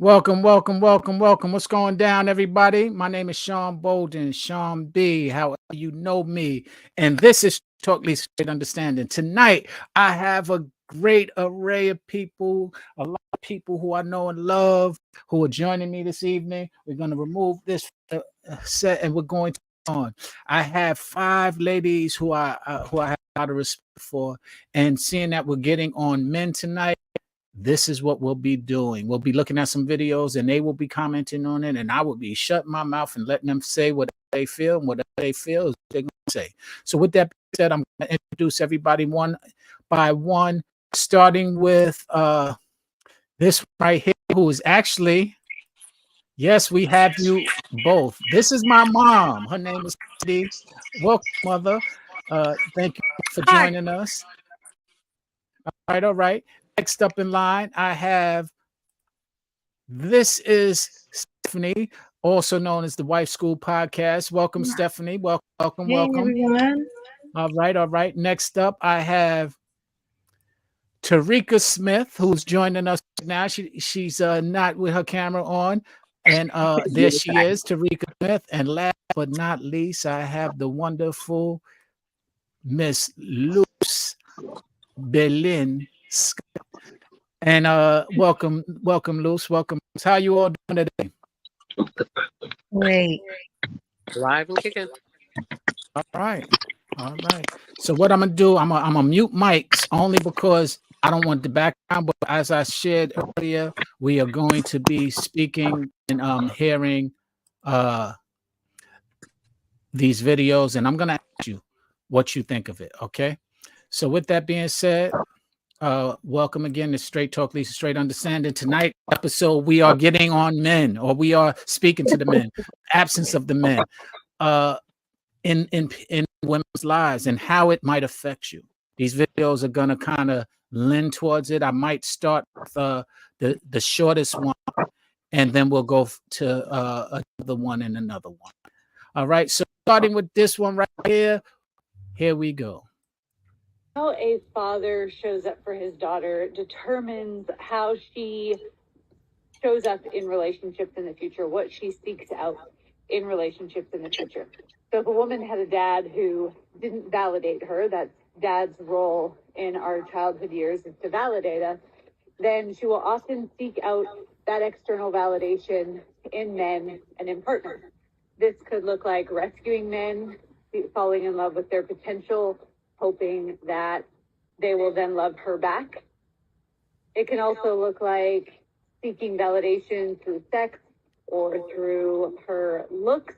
Welcome, welcome, welcome, welcome. What's going down, everybody? My name is Sean Bouldin, Sean B. However you know me, and this is Totally Straight Understanding. Tonight, I have a great array of people, a lot of people who I know and love, who are joining me this evening. We're going to remove this set, and we're going to on. I have five ladies who I have a lot of respect for, and seeing that we're getting on men tonight. This is what we'll be doing. We'll be looking at some videos and they will be commenting on it, and I will be shutting my mouth and letting them say what they feel, and whatever they feel is what they're going to say. So, with that being said, I'm going to introduce everybody one by one, starting with this right here, who is actually, yes, we have you both. This is my mom. Her name is Cindy. Welcome, mother. Thank you for joining us. All right, all right. Next up in line, I have this is Stephanie, also known as the Wife School Podcast. Welcome, Stephanie. Welcome, welcome, Hey welcome. everyone. All right, all right. Next up, I have Terica Smith, who's joining us now. She's not with her camera on, and there she is, Terica Smith. And last but not least, I have the wonderful Miss Luz Scott. And welcome, Luz. Welcome. How you all doing today? Great. Live and kicking. All right. All right. So what I'm gonna do, I'm gonna mute mics only because I don't want the background. But as I shared earlier, we are going to be speaking and hearing these videos, and I'm gonna ask you what you think of it. Okay. So with that being said, welcome again to Straight Talk, Lisa Straight Understanding. Tonight episode, we are getting on men, or we are speaking to the men, absence of the men, in women's lives and how it might affect you. These videos are gonna kind of lend towards it. I might start with the shortest one, and then we'll go to another one and another one. All right. So starting with this one right here, here we go. How a father shows up for his daughter determines how she shows up in relationships in the future, what she seeks out in relationships in the future. So if a woman had a dad who didn't validate her, that's dad's role in our childhood years is to validate us, then she will often seek out that external validation in men and in partners. This could look like rescuing men, falling in love with their potential, hoping that they will then love her back. It can also look like seeking validation through sex or through her looks.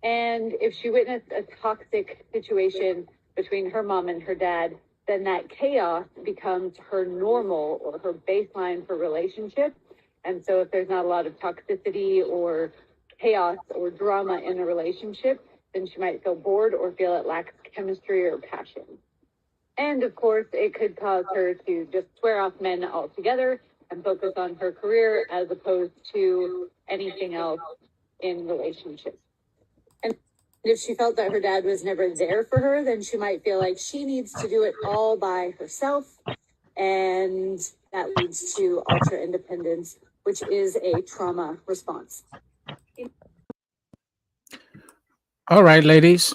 And if she witnessed a toxic situation between her mom and her dad, then that chaos becomes her normal or her baseline for relationship. And so if there's not a lot of toxicity or chaos or drama in a relationship, then she might feel bored or feel it lacks chemistry or passion. And of course, it could cause her to just swear off men altogether and focus on her career as opposed to anything else in relationships. And if she felt that her dad was never there for her, then she might feel like she needs to do it all by herself. And that leads to ultra independence, which is a trauma response. All right, ladies.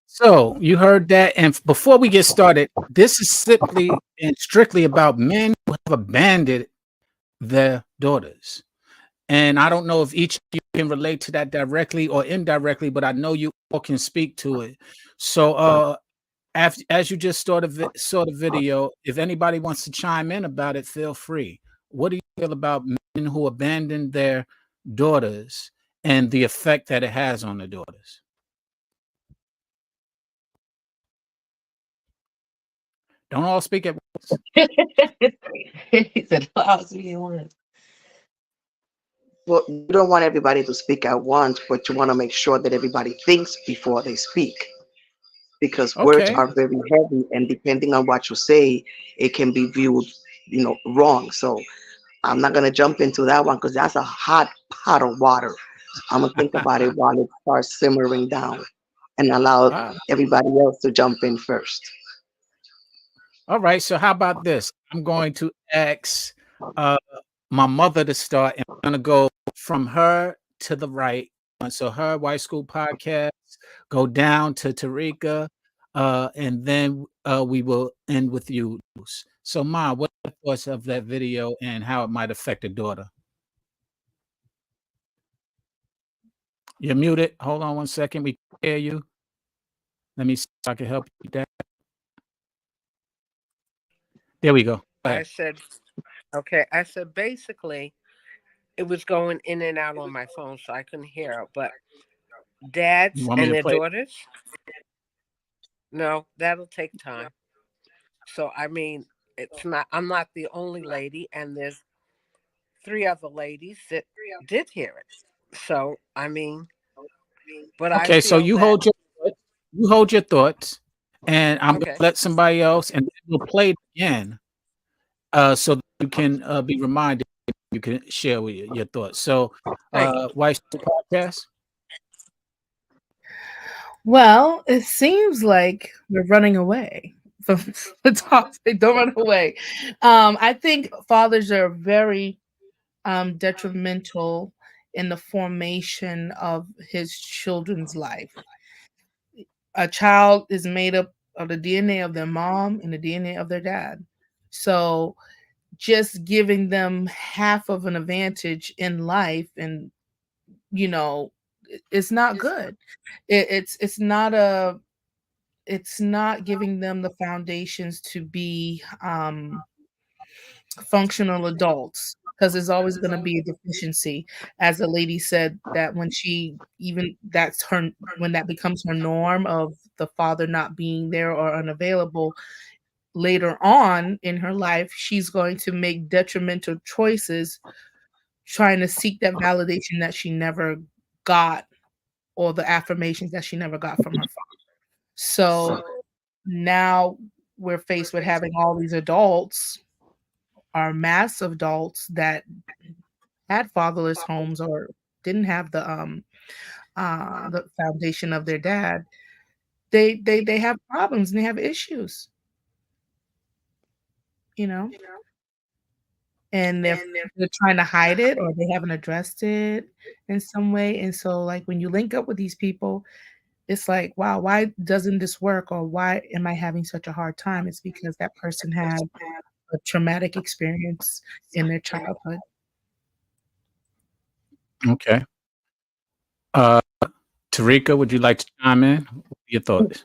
So you heard that. And before we get started, this is simply and strictly about men who have abandoned their daughters. And I don't know if each of you can relate to that directly or indirectly, but I know you all can speak to it. So as you just saw the video, if anybody wants to chime in about it, feel free. What do you feel about men who abandon their daughters and the effect that it has on the daughters? Don't all speak at once. He said, "I'll speak at once." Well, you don't want everybody to speak at once, but you want to make sure that everybody thinks before they speak. Because words Okay. are very heavy, and depending on what you say, it can be viewed, wrong. So I'm not gonna jump into that one because that's a hot pot of water. I'm gonna think about it while it starts simmering down, and allow Wow. everybody else to jump in first. All right. So how about this? I'm going to ask my mother to start, and we're gonna go from her to the right. So her White School Podcast, go down to Terica, and then we will end with you. So, Ma, what are your thoughts of that video and how it might affect the daughter? You're muted. Hold on one second. We can't hear you. Let me see if I can help you with that. There we go. Go I ahead. said, okay. I said basically it was going in and out on my phone, so I couldn't hear it. But You dads want me and to their play? daughters, no, that'll take time. So I mean, it's not. I'm not the only lady, and there's 3 other ladies that did hear it. So I mean, but I Okay, so feel that you hold your thoughts, and I'm gonna okay. let somebody else, and then we'll play it again, so that you can be reminded. You can share with your thoughts. So, Thank you. White School Podcast. Well, it seems like we're running away from the topic. Don't run away. I think fathers are very detrimental in the formation of his children's life. A child is made up of the DNA of their mom and the DNA of their dad. So just giving them half of an advantage in life, and you know, it's not good. It's not a it's not giving them the foundations to be functional adults, because there's always going to be a deficiency. As the lady said, that when she even that's her when that becomes her norm of the father not being there or unavailable, later on in her life she's going to make detrimental choices, trying to seek that validation that she never got, or the affirmations that she never got from her father. So now we're faced with having all these adults, are mass adults, that had fatherless homes or didn't have the foundation of their dad. They have problems and they have issues, you know, and they're trying to hide it, or they haven't addressed it in some way. And so, like, when you link up with these people, it's like, wow, why doesn't this work, or why am I having such a hard time? It's because that person had a traumatic experience in their childhood. Okay. Terica, would you like to chime in? What are your thoughts?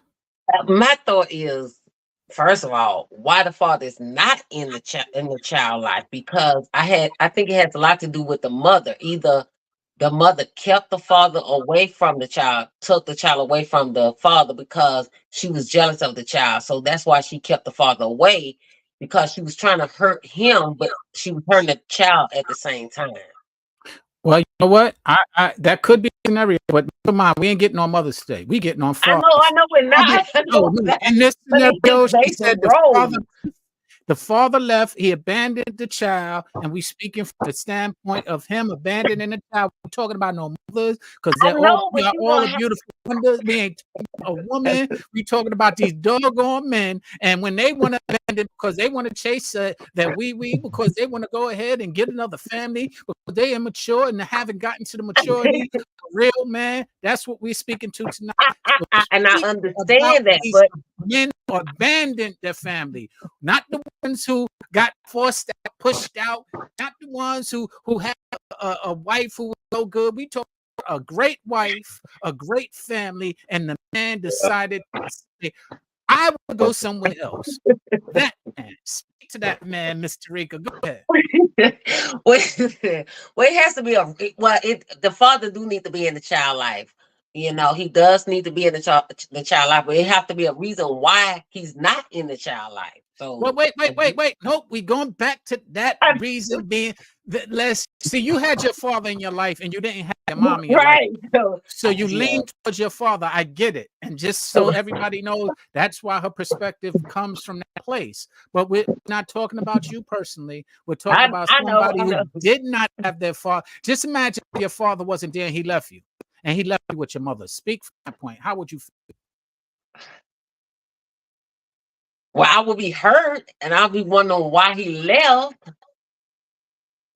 My thought is, first of all, why the father is not in the child life? Because I think it has a lot to do with the mother. Either the mother kept the father away from the child, took the child away from the father because she was jealous of the child. So that's why she kept the father away, because she was trying to hurt him, but she was hurting the child at the same time. Well, you know what? I that could be a scenario, but come on, we ain't getting on Mother's Day. We getting on Father's. I know we're not. I know No, we're no. not. In this But it's scenario, just she based said on roles. the father left, he abandoned the child, and we speaking from the standpoint of him abandoning the child. We're talking about no mothers, because I know, we but are you all gonna a beautiful wonder. We ain't a woman. We talking about these doggone men, and when they want to abandon because they want to chase because they want to go ahead and get another family because they immature and haven't gotten to the maturity of a real man. That's what we're speaking to tonight. and I Speak about understand that, these but men who abandoned their family, not the ones who got forced out, pushed out, not the ones who had a wife who was so good. We talk about a great wife, a great family, and the man decided to say, I will go somewhere else. That man, speak to that man, Miss Terica. Go ahead. well, it has to be the father do need to be in the child life. You know, he does need to be in the child life, but it have to be a reason why he's not in the child life. So Well, wait. Nope, we going back to that reason being that let's see, you had your father in your life and you didn't have your mom in your life. right. So you Yeah. lean towards your father. I get it. And just so everybody knows, that's why her perspective comes from that place. But we're not talking about you personally. We're talking about I know. somebody who did not have their father. Just imagine if your father wasn't there and he left you. And he left you with your mother. Speak from that point. How would you feel? Well, I will be hurt, and I'll be wondering why he left.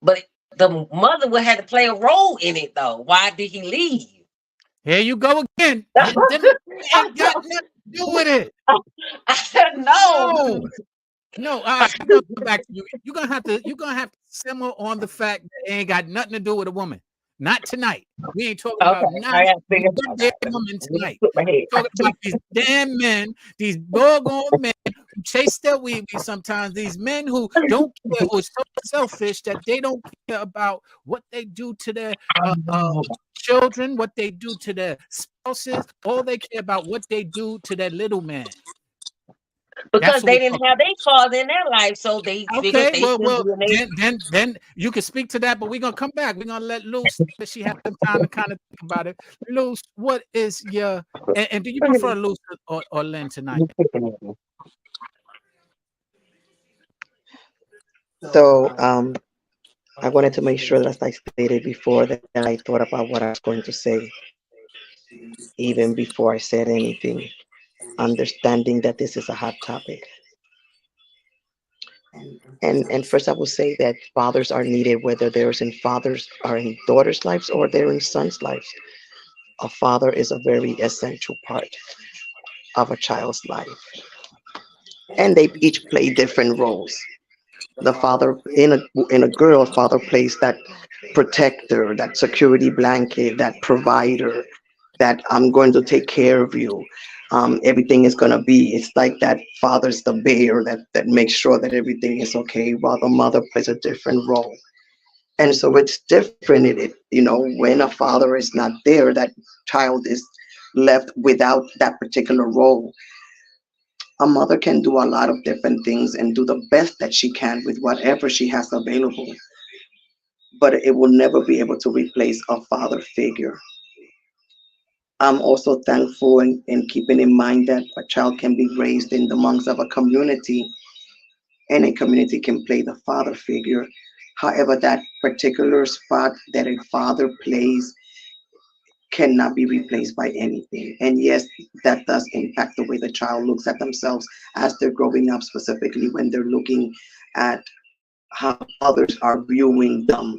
But the mother would have to play a role in it, though. Why did he leave? Here you go again. Them ain't got nothing to do with it. No. No, I'm gonna come back to you. You're gonna have to simmer on the fact that it ain't got nothing to do with a woman. Not tonight. We ain't talking about Okay, not I gotta figure one it damn out. woman Let me tonight. put my head. We're talking about these damn men, these doggone men who chase their wee sometimes. These men who don't care, who are so selfish that they don't care about what they do to their children, what they do to their spouses. All they care about what they do to their little man. Because What they we're didn't talking have their father in their life, so they figured Okay, they well, shouldn't be in then you can speak to that, but we're gonna come back. We're gonna let Luz that she has some time to kind of think about it. Luz, what is your and do you prefer Luz or Lynn tonight? So I wanted to make sure that, as I stated before, that I thought about what I was going to say even before I said anything, understanding that this is a hot topic. And first I will say that fathers are needed, whether they're in fathers are in daughters' lives or they're in sons' lives. A father is a very essential part of a child's life. And they each play different roles. The father in a girl, father plays that protector, that security blanket, that provider, that I'm going to take care of you. Everything is gonna be. It's like that father's the bear that makes sure that everything is okay, while the mother plays a different role. And so it's different. When a father is not there, that child is left without that particular role. A mother can do a lot of different things and do the best that she can with whatever she has available, but it will never be able to replace a father figure. I'm also thankful in keeping in mind that a child can be raised in the monks of a community, and a community can play the father figure. However, that particular spot that a father plays cannot be replaced by anything. And yes, that does impact the way the child looks at themselves as they're growing up, specifically when they're looking at how others are viewing them.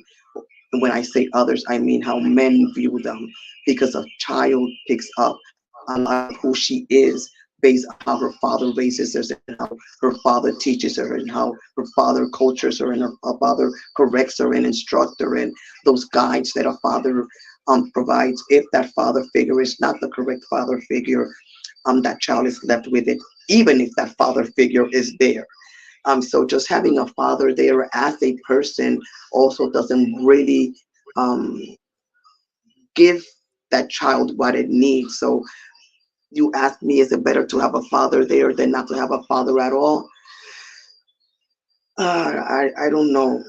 When I say others, I mean how men view them, because a child picks up a lot of who she is based on how her father raises her and how her father teaches her and how her father cultures her and her father corrects her and instructs her, and those guides that a father provides. If that father figure is not the correct father figure, that child is left with it, even if that father figure is there. So just having a father there as a person also doesn't really um, give that child what it needs. So you ask me, is it better to have a father there than not to have a father at all? I don't know.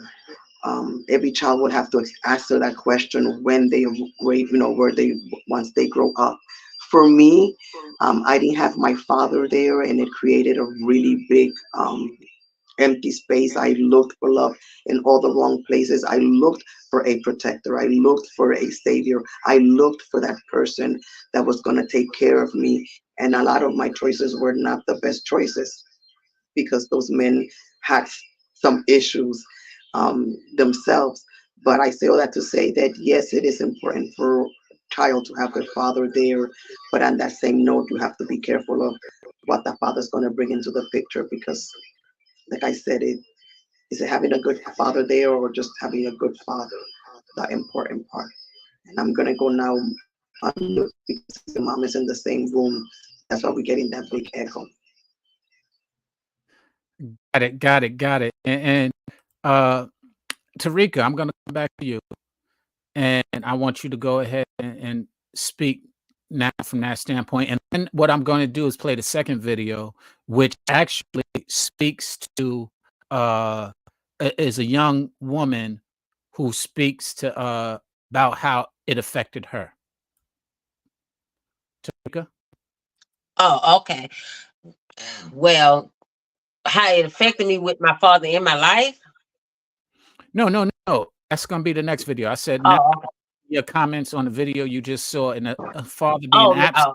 Every child would have to answer that question when they grade, where they once they grow up. For me, I didn't have my father there, and it created a really big empty space. I looked for love in all the wrong places. I looked for a protector. I looked for a savior. I looked for that person that was going to take care of me. And a lot of my choices were not the best choices because those men had some issues themselves. But I say all that to say that yes, it is important for a child to have their father there. But on that same note, you have to be careful of what the father's going to bring into the picture, because like I said, is it having a good father there or just having a good father, the important part. And I'm gonna go now on mute because the mom is in the same room. That's why we're getting that big echo. Got it. And uh Terica, I'm gonna come back to you, and I want you to go ahead and speak now from that standpoint. And then what I'm going to do is play the second video, which actually speaks to is a young woman who speaks to about how it affected her. Terica? Oh, okay. Well, how it affected me with my father in my life. No. That's going to be the next video. I said now Oh, okay. your comments on the video you just saw, and a father being Oh, yeah. absent,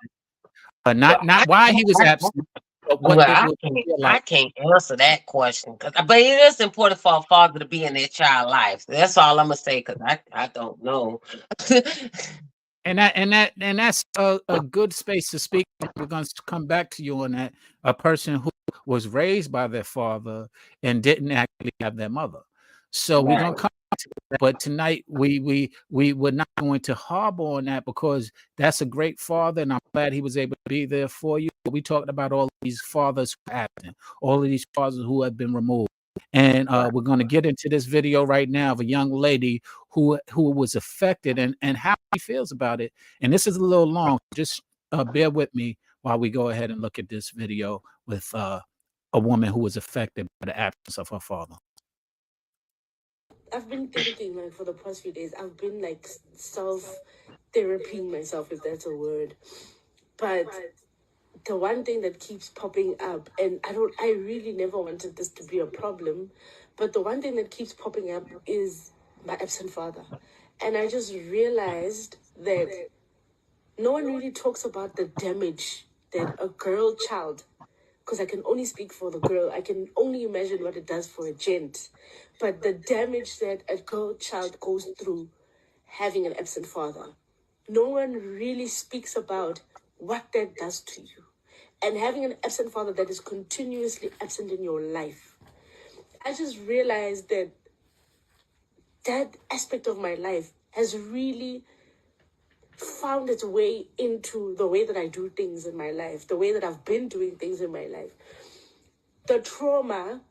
Well, not why he was absent, but what Well, it I would can't, feel I like. can't answer that question, but it is important for a father to be in their child life. That's all I'm gonna say because I don't know. And that's a good space to speak. We're going to come back to you on that. A person who was raised by their father and didn't actually have their mother. So we're Right. going to come to that. But tonight we're not going to harbor on that because that's a great father, and I'm glad he was able to be there for you. But we talked about all of these fathers who are absent, all of these fathers who have been removed. And we're going to get into this video right now of a young lady who was affected and how he feels about it. And this is a little long. Just bear with me while we go ahead and look at this video with a woman who was affected by the absence of her father. I've been thinking, like, for the past few days, I've been like self-therapying myself, if that's a word. But the one thing that keeps popping up, and I really never wanted this to be a problem, but the one thing that keeps popping up is my absent father. And I just realized that no one really talks about the damage that a girl child, because I can only speak for the girl, I can only imagine what it does for a gent, but the damage that a girl child goes through having an absent father, no one really speaks about what that does to you. And having an absent father that is continuously absent in your life, I just realized that that aspect of my life has really found its way into the way that I do things in my life, the way that I've been doing things in my life. The trauma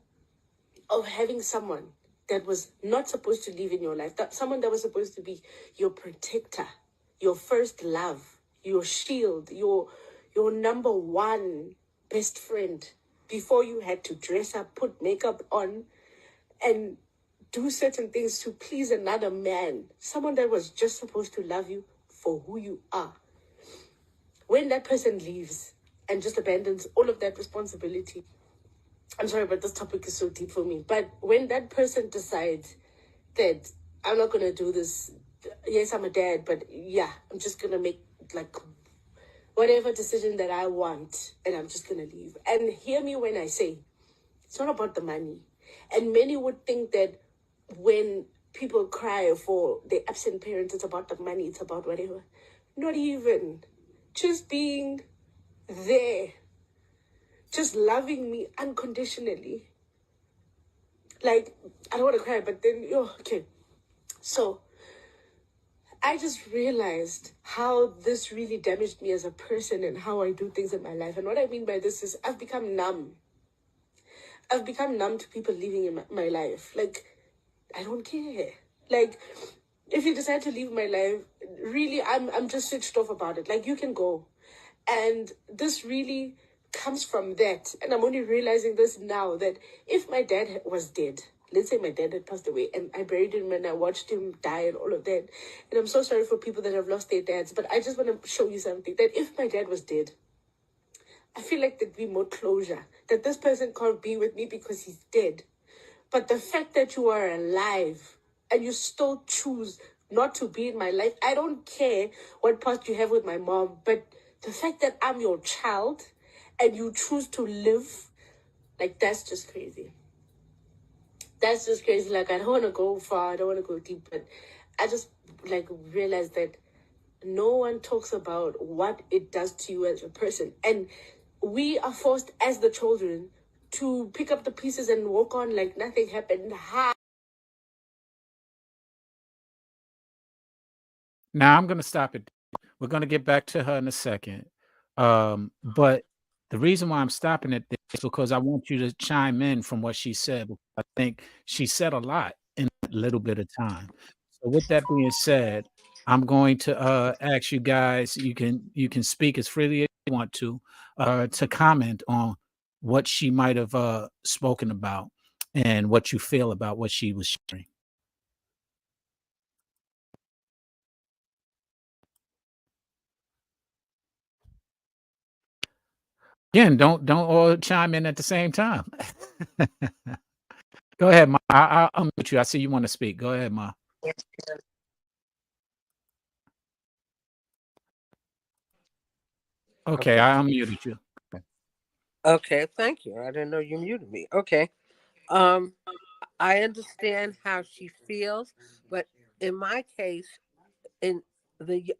of having someone that was not supposed to live in your life, that someone that was supposed to be your protector, your first love, your shield, your number one best friend, before you had to dress up, put makeup on, and do certain things to please another man, someone that was just supposed to love you for who you are. When that person leaves and just abandons all of that responsibility, I'm sorry, but this topic is so deep for me. But when that person decides that I'm not going to do this, yes, I'm a dad, but yeah, I'm just going to make like whatever decision that I want and I'm just going to leave. And hear me when I say, it's not about the money. And many would think that when people cry for their absent parents, it's about the money, it's about whatever. Not even. Just being there. Just loving me unconditionally. Like, I don't want to cry, but then, okay. So, I just realized how this really damaged me as a person and how I do things in my life. And what I mean by this is I've become numb. I've become numb to people living in my life. Like, I don't care. Like, if you decide to leave my life, really, I'm just switched off about it. Like, you can go. And this really comes from that. And I'm only realizing this now, that if my dad was dead, let's say my dad had passed away and I buried him and I watched him die and all of that. And I'm so sorry for people that have lost their dads, but I just want to show you something, that if my dad was dead, I feel like there'd be more closure, that this person can't be with me because he's dead. But the fact that you are alive and you still choose not to be in my life, I don't care what past you have with my mom, but the fact that I'm your child and you choose to live, like, that's just crazy. That's just crazy. Like, I don't want to go far, I don't want to go deep, but I just, like, realized that no one talks about what it does to you as a person. And we are forced as the children to pick up the pieces and walk on like nothing happened. Now I'm going to stop it. We're going to get back to her in a second. But the reason why I'm stopping it is because I want you to chime in from what she said. I think she said a lot in a little bit of time. So with that being said, I'm going to ask you guys, you can speak as freely as you want to comment on what she might have spoken about and what you feel about what she was sharing. Again, don't all chime in at the same time. Go ahead, Ma. I'll mute you. I see you want to speak. Go ahead, Ma. Okay, I unmuted you. Okay. Okay, thank you. I didn't know you muted me. Okay. Um, I understand how she feels, but in my case, in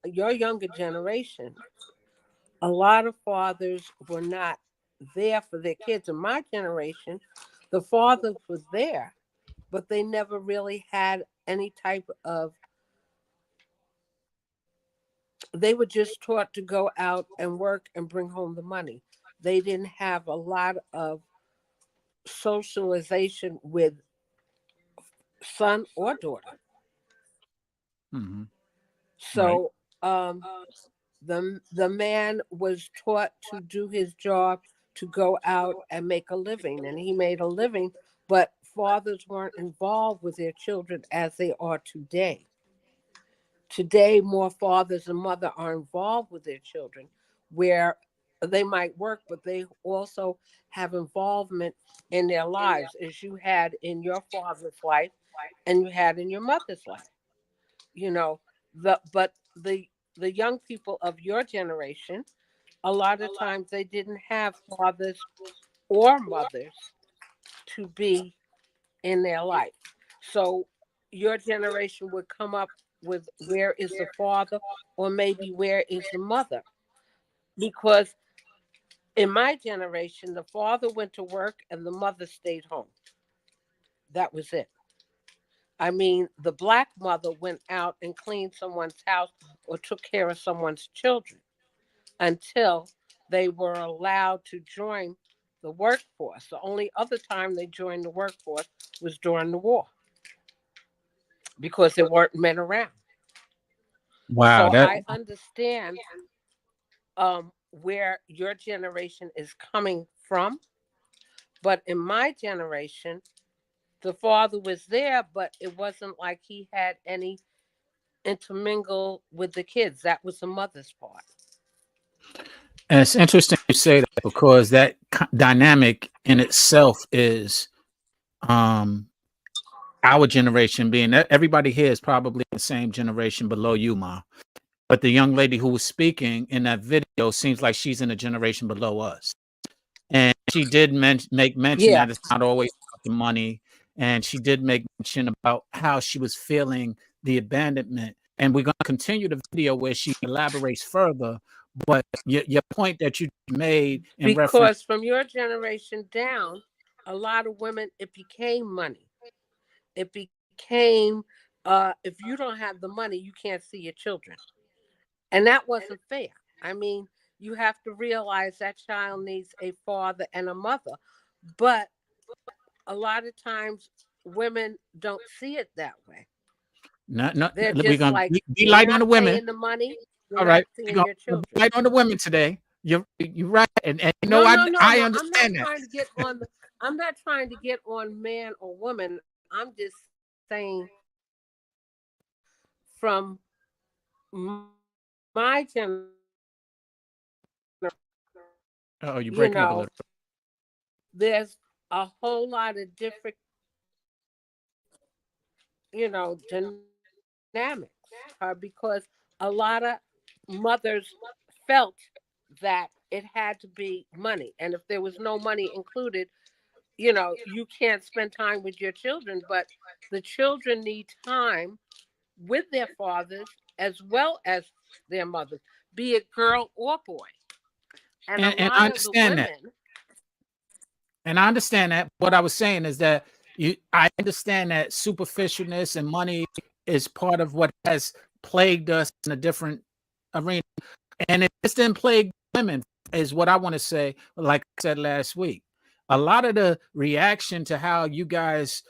your younger generation, a lot of fathers were not there for their kids. In my generation, the fathers were there, but they never really had any type of, they were just taught to go out and work and bring home the money. They didn't have a lot of socialization with son or daughter. Mhm. Right. So the man was taught to do his job, to go out and make a living, and he made a living, but fathers weren't involved with their children as they are today. Today, more fathers and mother are involved with their children, where they might work, but they also have involvement in their lives, as you had in your father's life and you had in your mother's life. You know, the young people of your generation, a lot of times they didn't have fathers or mothers to be in their life. So your generation would come up with, where is the father, or maybe where is the mother? Because in my generation, the father went to work and the mother stayed home. That was it. I mean, the black mother went out and cleaned someone's house or took care of someone's children until they were allowed to join the workforce. The only other time they joined the workforce was during the war, because there weren't men around. Wow. So That I understand where your generation is coming from. But in my generation, the father was there, but it wasn't like he had any intermingle with the kids. That was the mother's part. and it's interesting you say that because that dynamic in itself is um our generation being everybody here is probably the same generation below you, Ma. But the young lady who was speaking in that video seems like she's in a generation below us. And she did make mention Yeah, that it's not always about the money. And she did make mention about how she was feeling the abandonment. And we're going to continue the video where she elaborates further. But your point that you made in reference, because from your generation down, a lot of women, it became money. It became, if you don't have the money, you can't see your children. And that wasn't fair. I mean, you have to realize that child needs a father and a mother. But a lot of times women don't see it that way. not They're we're just going to like, be you're light on not the women. paying the money, you're All not right. We're seeing going your to be children. light on the women today. You're right. And you know, No, I, no, no, I no. I'm not understand that. trying to get on I'm not trying to get on man or woman. I'm just saying, from my generation, Oh, you're you breaking up a little. know, there's a whole lot of different, dynamics, because a lot of mothers felt that it had to be money. And if there was no money included, you can't spend time with your children. But the children need time with their fathers as well as their mothers, be it girl or boy. And a And I lot of the understand that. women, And I understand that. What I was saying is that I understand that superficialness and money is part of what has plagued us in a different arena. And it just didn't plague women, is what I want to say. Like I said last week, a lot of the reaction to how you guys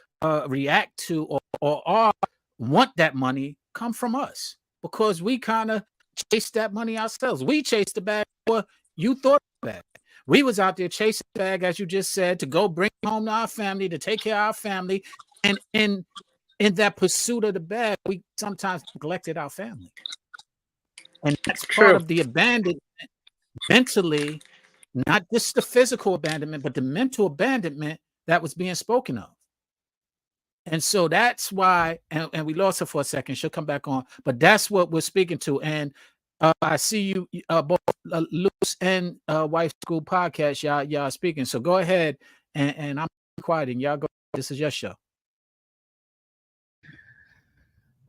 react to or are want that money come from us because we kind of chase that money ourselves. We chased the bag before you thought of the bag. We was out there chasing the bag, as you just said, to go bring home to our family, to take care of our family, and in that pursuit of the bag, we sometimes neglected our family. And that's part true. of the abandonment mentally, not just the physical abandonment, but the mental abandonment that was being spoken of. And so that's why, and we lost her for a second. She'll come back on, but that's what we're speaking to. And I see you both Luz and Wife School Podcast. Y'all speaking. So go ahead and I'm quiet and y'all go. This is your show.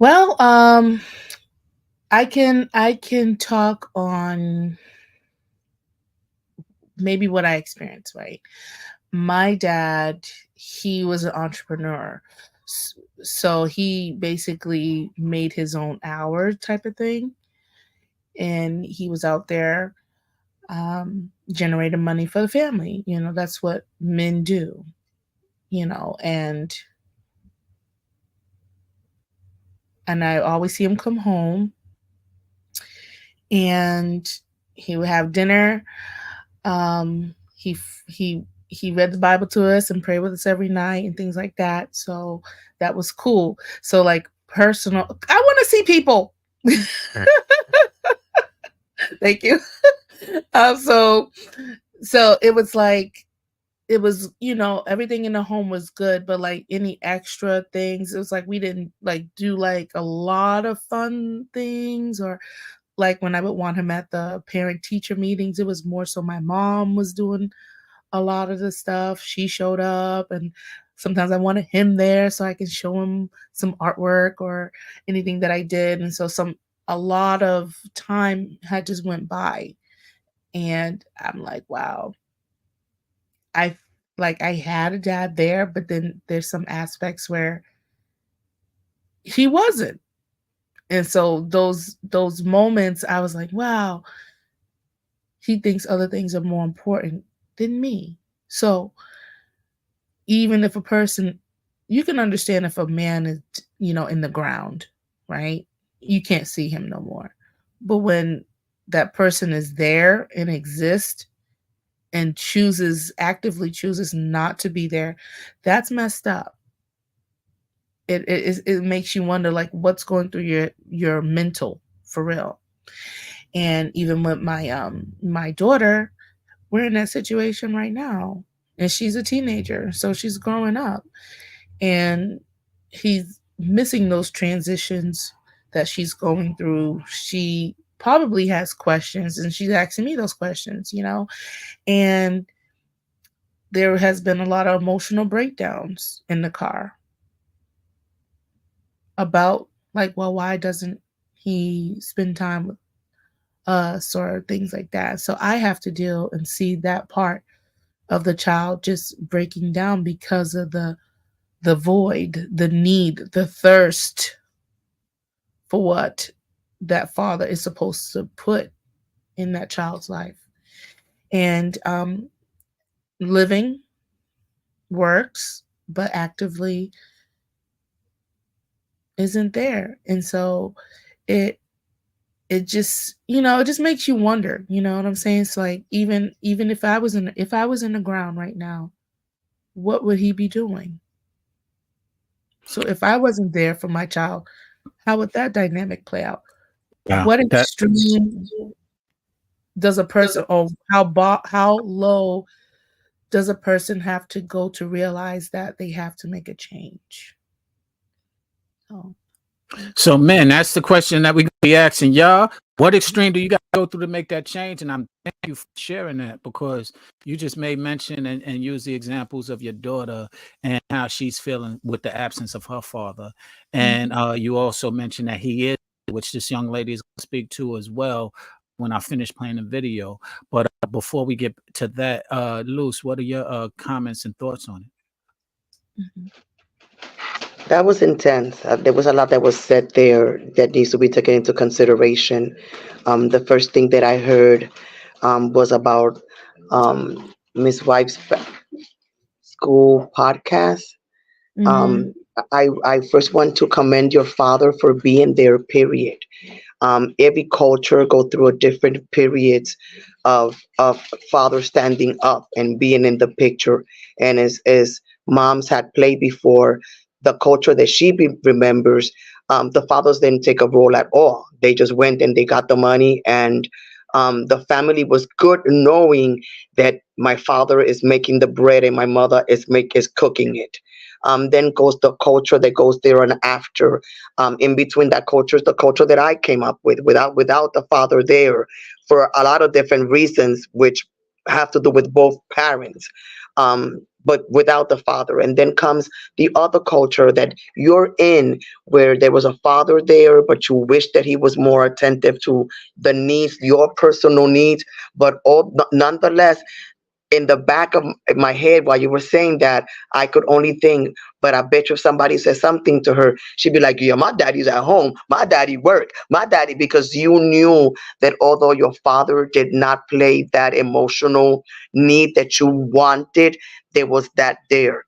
Well, I can talk on maybe what I experienced, right? My dad, he was an entrepreneur. So he basically made his own hour type of thing. And he was out there generating money for the family. You know, that's what men do, you know, and I always see him come home and he would have dinner. He read the Bible to us and prayed with us every night and things like that. So that was cool. So like personal, I want to see people. Thank you. So it was like, it was, you know, everything in the home was good, but like any extra things, it was like we didn't like do like a lot of fun things, or like when I would want him at the parent teacher meetings, it was more so my mom was doing a lot of the stuff. She showed up, and sometimes I wanted him there so I can show him some artwork or anything that I did. And so a lot of time had just went by, and I'm like, wow, I I had a dad there, but then there's some aspects where he wasn't. And so those moments I was like, wow, he thinks other things are more important than me. So even if a person, you can understand if a man is, you know, in the ground, right? You can't see him no more. But when that person is there and exists and actively chooses not to be there, that's messed up. It makes you wonder like what's going through your mental for real. And even with my daughter, we're in that situation right now, and she's a teenager, so she's growing up, and he's missing those transitions that she's going through. She probably has questions, and she's asking me those questions, you know, and there has been a lot of emotional breakdowns in the car about like, well, why doesn't he spend time with us or things like that. So I have to deal and see that part of the child just breaking down because of the void, the need, the thirst for what that father is supposed to put in that child's life. And living works, but actively isn't there. And so it just, you know, it just makes you wonder, you know what I'm saying? It's like even if I was in the ground right now, what would he be doing? So if I wasn't there for my child, how would that dynamic play out? Yeah, What that extreme does a person, or how low does a person have to go to realize that they have to make a change? Oh. So, man, that's the question that we be asking y'all. What extreme do you got to go through to make that change? And I'm thank you for sharing that, because you just made mention and use the examples of your daughter and how she's feeling with the absence of her father. And you also mentioned that he is, which this young lady is going to speak to as well when I finish playing the video. But before we get to that, Luz, what are your comments and thoughts on it? Mhm. That was intense. There was a lot that was said there that needs to be taken into consideration. The first thing that I heard was about Miss Wife's school podcast. Mhm. I first want to commend your father for being there, period. Every culture go through a different periods of father standing up and being in the picture. And as moms had played before, the culture that remembers, the fathers didn't take a role at all. They just went and they got the money, and the family was good knowing that my father is making the bread and my mother is cooking it. Then goes the culture that goes there and after. In between that culture is the culture that I came up with without the father there for a lot of different reasons, which have to do with both parents. But without the father. And then comes the other culture that you're in, where there was a father there, but you wish that he was more attentive to the needs, your personal needs. But nonetheless, in the back of my head while you were saying that, I could only think, but I bet you if somebody says something to her, she'd be like, yeah, my daddy's at home. My daddy work. My daddy, because you knew that although your father did not play that emotional need that you wanted, there was that there.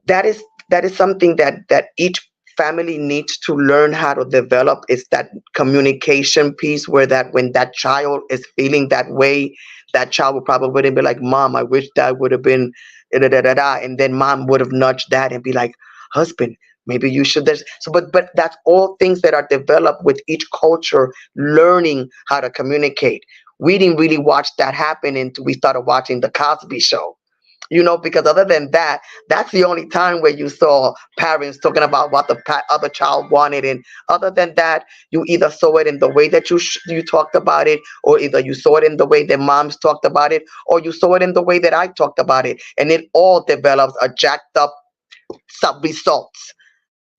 That is something that each family needs to learn how to develop, is that communication piece, where that when that child is feeling that way, that child will probably be like, mom, I wish that would have been da, da, da, da, da. And then mom would have nudged that and be like, husband, maybe you should this. So but that's all things that are developed with each culture learning how to communicate. We didn't really watch that happen until we started watching the Cosby Show. Because other than that, that's the only time where you saw parents talking about what the other child wanted. And other than that, you either saw it in the way that you talked about it, or either you saw it in the way that moms talked about it, or you saw it in the way that I talked about it. And it all develops a jacked up sub results.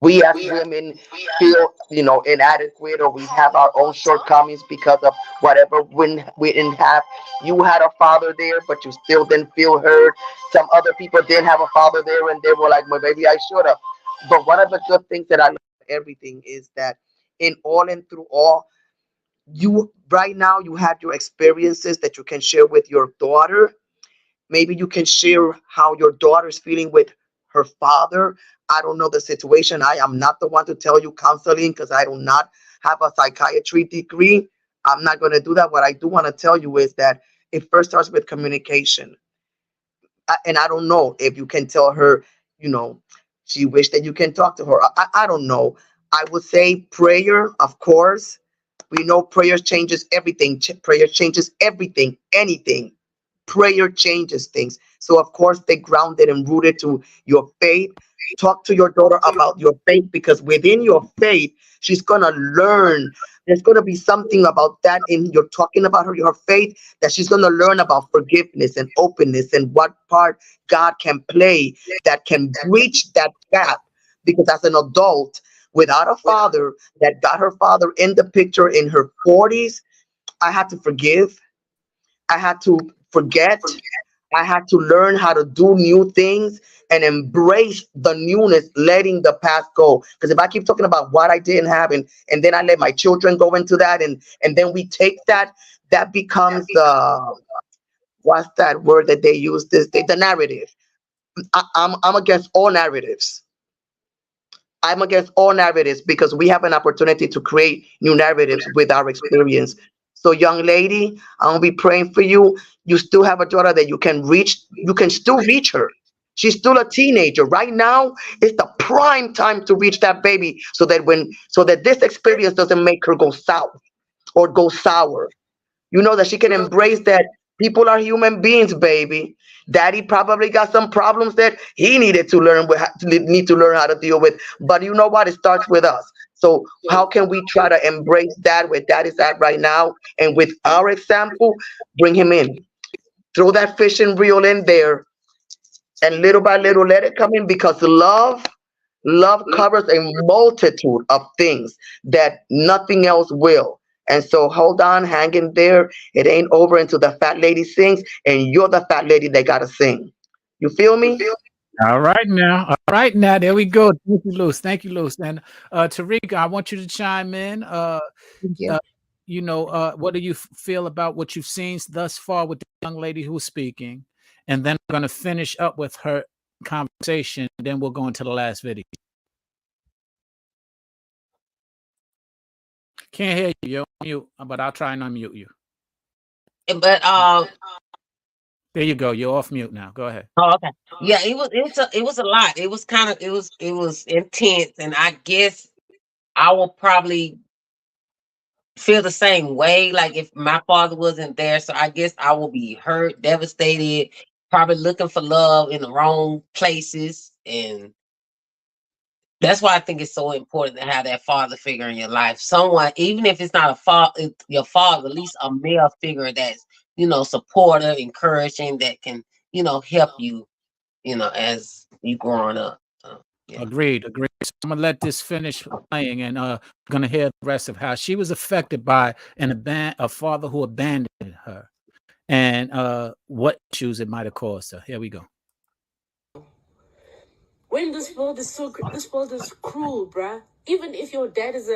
We as women feel, inadequate, or we have our own shortcomings because of whatever we didn't have. You had a father there, but you still didn't feel heard. Some other people didn't have a father there, and they were like, well, maybe I should have. But one of the good things that I love about everything is that in all and through all, you right now you have your experiences that you can share with your daughter. Maybe you can share how your daughter's feeling with her father. I don't know the situation. I am not the one to tell you counseling because I do not have a psychiatry degree. I'm not going to do that. What I do want to tell you is that it first starts with communication. And I don't know if you can tell her, you know, she wished that you can talk to her. I don't know. I would say prayer, of course. We know prayer changes everything. Prayer changes everything, anything. Prayer changes things. So of course they grounded and rooted to your faith. Talk to your daughter about your faith, because within your faith, she's gonna learn. There's gonna be something about that in you're talking about her faith, that she's gonna learn about forgiveness and openness and what part God can play that can breach that gap. Because as an adult without a father that got her father in the picture in her 40s, I had to forgive. I had to forget. I had to learn how to do new things and embrace the newness, letting the past go. Because if I keep talking about what I didn't have, and then I let my children go into that, and then we take that, that becomes what's that word that they use the narrative. I'm against all narratives. I'm against all narratives because we have an opportunity to create new narratives with our experience. So, young lady, I'm gonna be praying for you. You still have a daughter that you can reach. You can still reach her. She's still a teenager. Right now, it's the prime time to reach that baby, so that this experience doesn't make her go south or go sour. That she can embrace that people are human beings, baby. Daddy probably got some problems that he needed to learn need to learn how to deal with. But you know what? It starts with us. So how can we try to embrace that where dad is at right now, and with our example, bring him in, throw that fishing reel in there, and little by little let it come in, because love covers a multitude of things that nothing else will. And so hold on, hang in there. It ain't over until the fat lady sings, and you're the fat lady that gotta sing. You feel me? All right now. All right now. There we go. Thank you, Luz. Thank you, Luz. And Terica, I want you to chime in. Thank you. Uh, what do you feel about what you've seen thus far with the young lady who's speaking? And then I'm going to finish up with her conversation. Then we'll go into the last video. Can't hear you. You're on mute, but I'll try and unmute you. But There you go. You're off mute now. Go ahead. oh, okay. Yeah, it was a lot. It was kind of it was intense, and I guess I will probably feel the same way, like if my father wasn't there. So I guess I will be hurt, devastated, probably looking for love in the wrong places. And that's why I think it's so important to have that father figure in your life. Someone, even if it's not your father, at least a male figure that's, supportive, encouraging, that can, help you, as you growing up. So, yeah. Agreed. So I'm gonna let this finish playing, and gonna hear the rest of how she was affected by a father who abandoned her, and what issues it might have caused her. Here we go. When this world is this world is cruel, bruh. Even if your dad is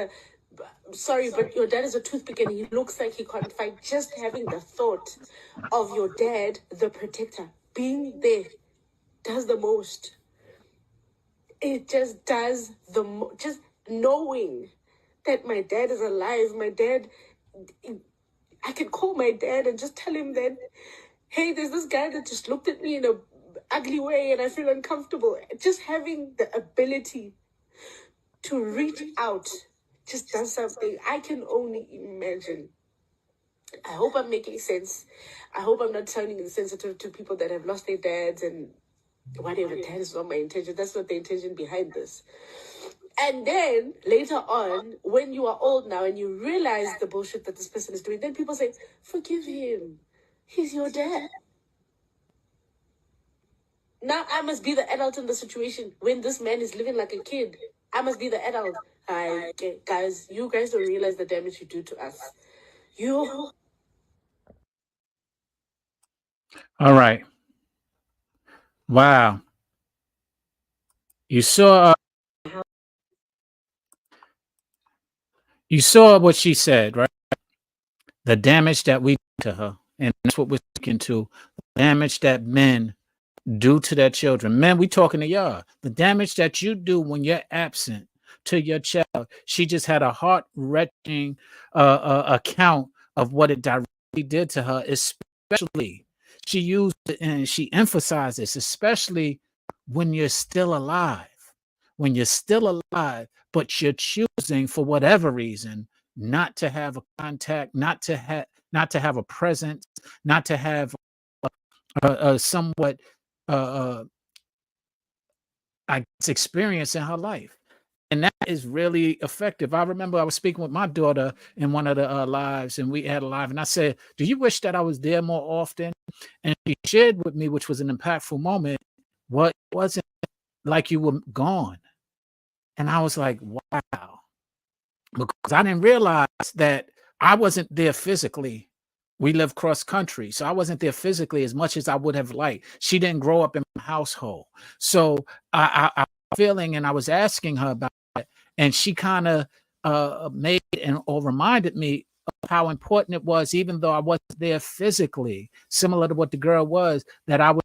but your dad is a toothpick and he looks like he can't fight, just having the thought of your dad, the protector, being there does the most. It just does just knowing that my dad is alive. I can call my dad and just tell him that, hey, there's this guy that just looked at me in a ugly way and I feel uncomfortable. Just having the ability to reach out just does something. I can only imagine. I hope I'm making sense. I hope I'm not sounding insensitive to people that have lost their dads and whatever. That is not my intention. That's not the intention behind this. And then later on, when you are old now and you realize the bullshit that this person is doing, then people say, forgive him. He's your dad. Now I must be the adult in the situation when this man is living like a kid. I must be the adult. Guys, you guys don't realize the damage you do to us. All right. Wow. You saw what she said, right? The damage that we did to her, and that's what we're speaking to. The damage that men do to their children. Men, we talking to y'all. The damage that you do when you're absent to your child. She just had a heart-wrenching account of what it directly did to her, especially she used it and she emphasized this, especially when you're still alive. When you're still alive, but you're choosing for whatever reason not to have a contact, not to have a presence, not to have a somewhat I guess experience in her life. And that is really effective. I remember I was speaking with my daughter in one of the lives, and we had a live, and I said, do you wish that I was there more often? And she shared with me, which was an impactful moment, what wasn't like you were gone. And I was like, wow. Because I didn't realize that I wasn't there physically. We live cross country, so I wasn't there physically as much as I would have liked. She didn't grow up in my household. So I was feeling, and I was asking her about it, and she kind of made or reminded me of how important it was, even though I wasn't there physically, similar to what the girl was, that I was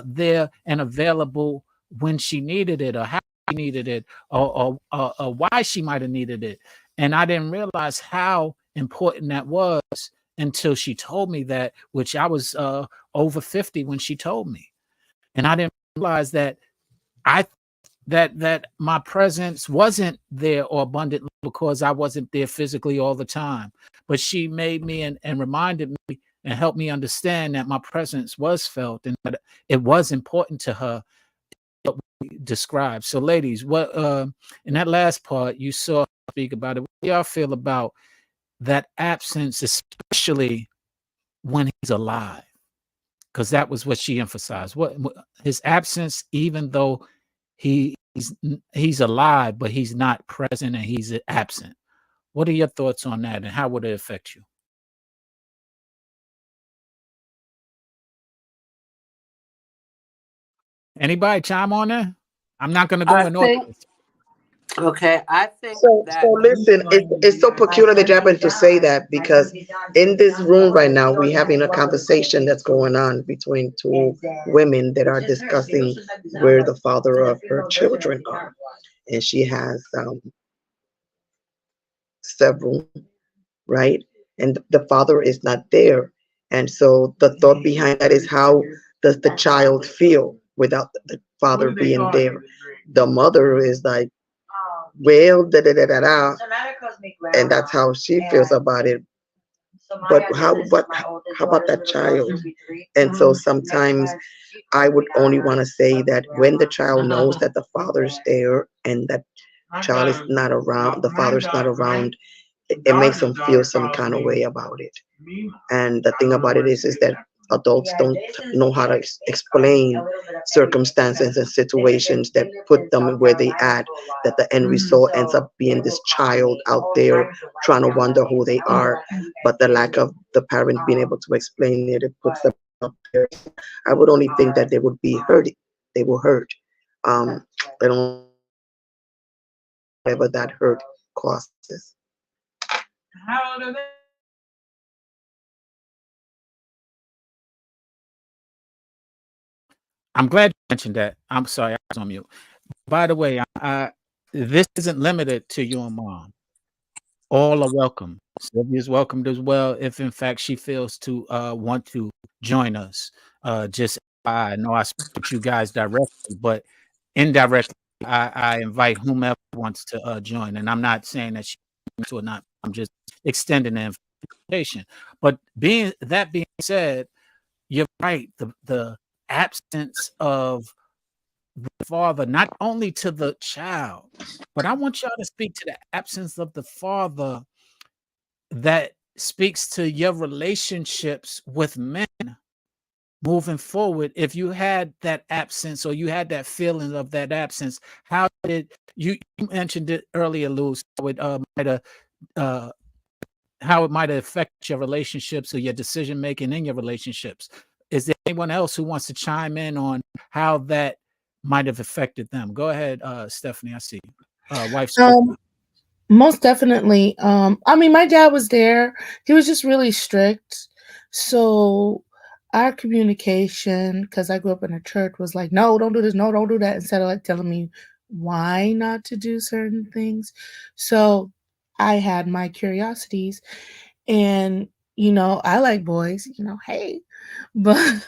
there and available when she needed it, or how she needed it, or why she might have needed it. And I didn't realize how important that was until she told me that, which I was over 50 when she told me. And I didn't realize that that my presence wasn't there or abundant because I wasn't there physically all the time. But she made me and reminded me and helped me understand that my presence was felt and that it was important to her, what we described. So ladies, what in that last part you saw speak about it, what do y'all feel about that absence, especially when he's alive? Because that was what she emphasized. What his absence, even though he's alive, but he's not present and he's absent. What are your thoughts on that, and how would it affect you? Anybody chime on that? I'm not going to go in order. Okay, I think So that. listen, it's so peculiar that you happen to say that, because in this room right now we're having a conversation that's going on between two women that are discussing where the father of her children are, and she has several, right? And the father is not there, and so the thought behind that is, how does the child feel without the father being there? The mother is like, well, da da da da da, and that's how she feels about it. but how about that child? And so sometimes I would only want to say that when the child knows that the father's there and that child is not around, the father's not around, it makes them feel some kind of way about it. And the thing about it is that adults don't know how to explain circumstances and situations that put them where they at. That the end result ends up being this child out there trying to wonder who they are, but the lack of the parent being able to explain it, it puts them out there. So I would only think that they would be hurt. They will hurt. And only whatever that hurt causes. I'm glad you mentioned that. I'm sorry, I was on mute. By the way, this isn't limited to you and mom. All are welcome. Sylvia's welcomed as well, if in fact she feels to want to join us. Just I know I speak with you guys directly, but indirectly, I invite whomever wants to join. And I'm not saying that she wants to or not. I'm just extending the invitation. But being said, you're right. The absence of the father, not only to the child, but I want y'all to speak to the absence of the father that speaks to your relationships with men moving forward. If you had that absence or you had that feeling of that absence, how did you mentioned it earlier, Luz, how it might have affected your relationships or your decision making in your relationships? Is there anyone else who wants to chime in on how that might have affected them? Go ahead, Stephanie. I see wife. Most definitely. I mean, my dad was there. He was just really strict. So our communication, because I grew up in a church, was like, no, don't do this, no, don't do that, instead of like telling me why not to do certain things. So I had my curiosities, and I like boys, hey, but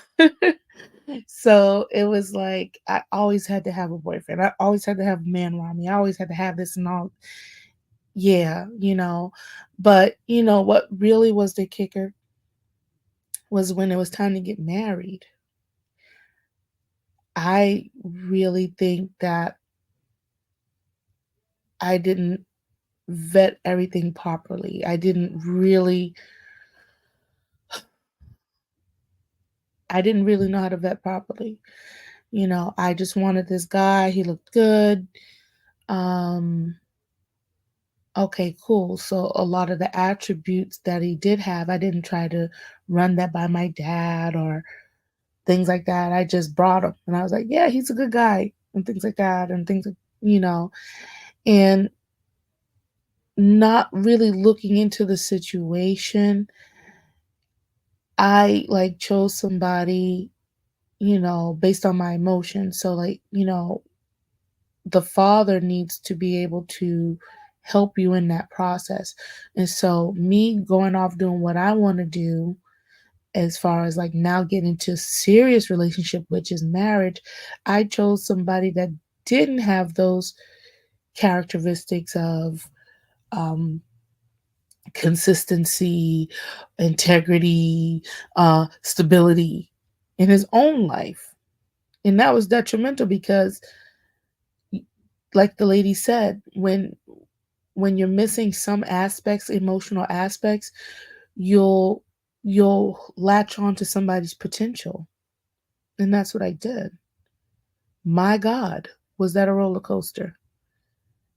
so it was like I always had to have a boyfriend. I always had to have a man around me. I always had to have this and all. Yeah, but what really was the kicker was when it was time to get married. I really think that I didn't vet everything properly. I didn't really know how to vet properly. I just wanted this guy. He looked good. Okay, cool. So a lot of the attributes that he did have, I didn't try to run that by my dad or things like that. I just brought him and I was like, yeah, he's a good guy and things like that and things like, and not really looking into the situation. I like chose somebody, based on my emotions. So like, the father needs to be able to help you in that process. And so me going off doing what I want to do as far as like now getting into a serious relationship, which is marriage, I chose somebody that didn't have those characteristics of consistency, integrity, stability in his own life. And that was detrimental because, like the lady said, when you're missing some aspects, emotional aspects, you'll latch on to somebody's potential. And that's what I did. My God, was that a roller coaster?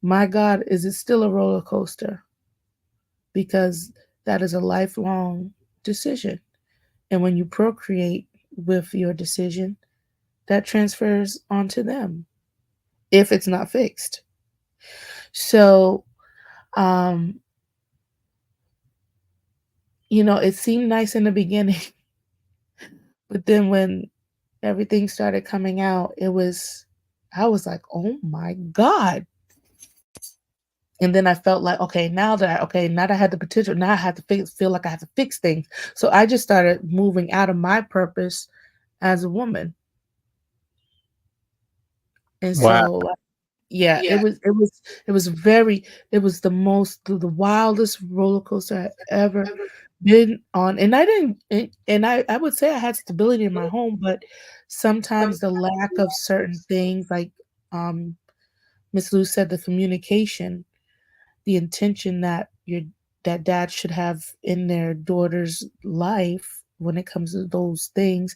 My God, is it still a roller coaster? Because that is a lifelong decision. And when you procreate with your decision, that transfers onto them if it's not fixed. So, it seemed nice in the beginning, but then when everything started coming out, I was like, oh my God. And then I felt like, now that I had the potential, now I have to feel like I have to fix things. So I just started moving out of my purpose as a woman. And Wow. so Yeah, it was the wildest roller coaster I ever been on. And I didn't and I would say I had stability in my home, but sometimes the lack of certain things, like um Miss Lou said, the communication, the intention that dad should have in their daughter's life when it comes to those things,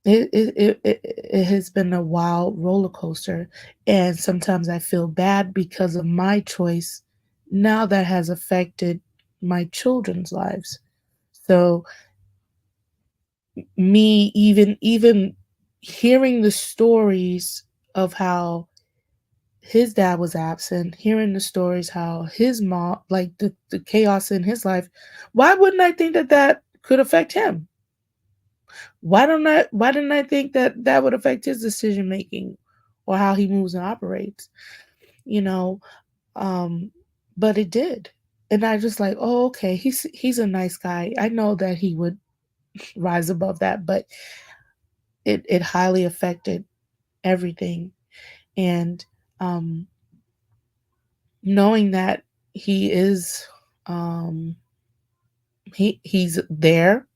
it has been a wild roller coaster, and sometimes I feel bad because of my choice now that has affected my children's lives. So me even hearing the stories of how his dad was absent, hearing the stories how his mom, like the chaos in his life, why wouldn't I think that that could affect him? Why didn't I think that that would affect his decision making or how he moves and operates? You know, um, but it did. And I just like, oh, okay, he's a nice guy. I know that he would rise above that, but it highly affected everything. And um knowing that he is um he's there,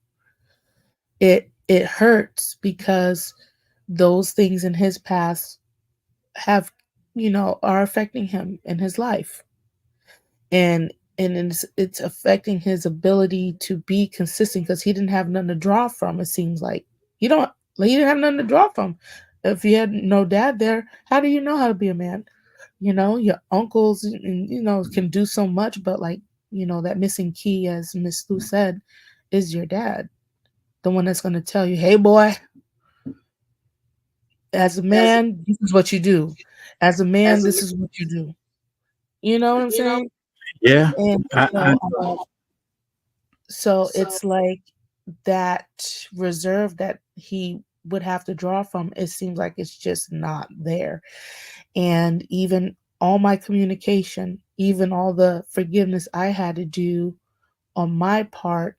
it hurts because those things in his past have, are affecting him in his life. And it's affecting his ability to be consistent because he didn't have nothing to draw from. It seems like you don't he didn't have nothing to draw from. If you had no dad there, how do you know how to be a man? Your uncles and can do so much, but like, that missing key, as Miss Lou said, is your dad. The one that's gonna tell you, hey boy, as a man, this is what you do. As a man, this is what you do. You know what I'm saying? Yeah. And I, so it's like that reserve that he would have to draw from, it seems like it's just not there. And even all my communication, even all the forgiveness I had to do on my part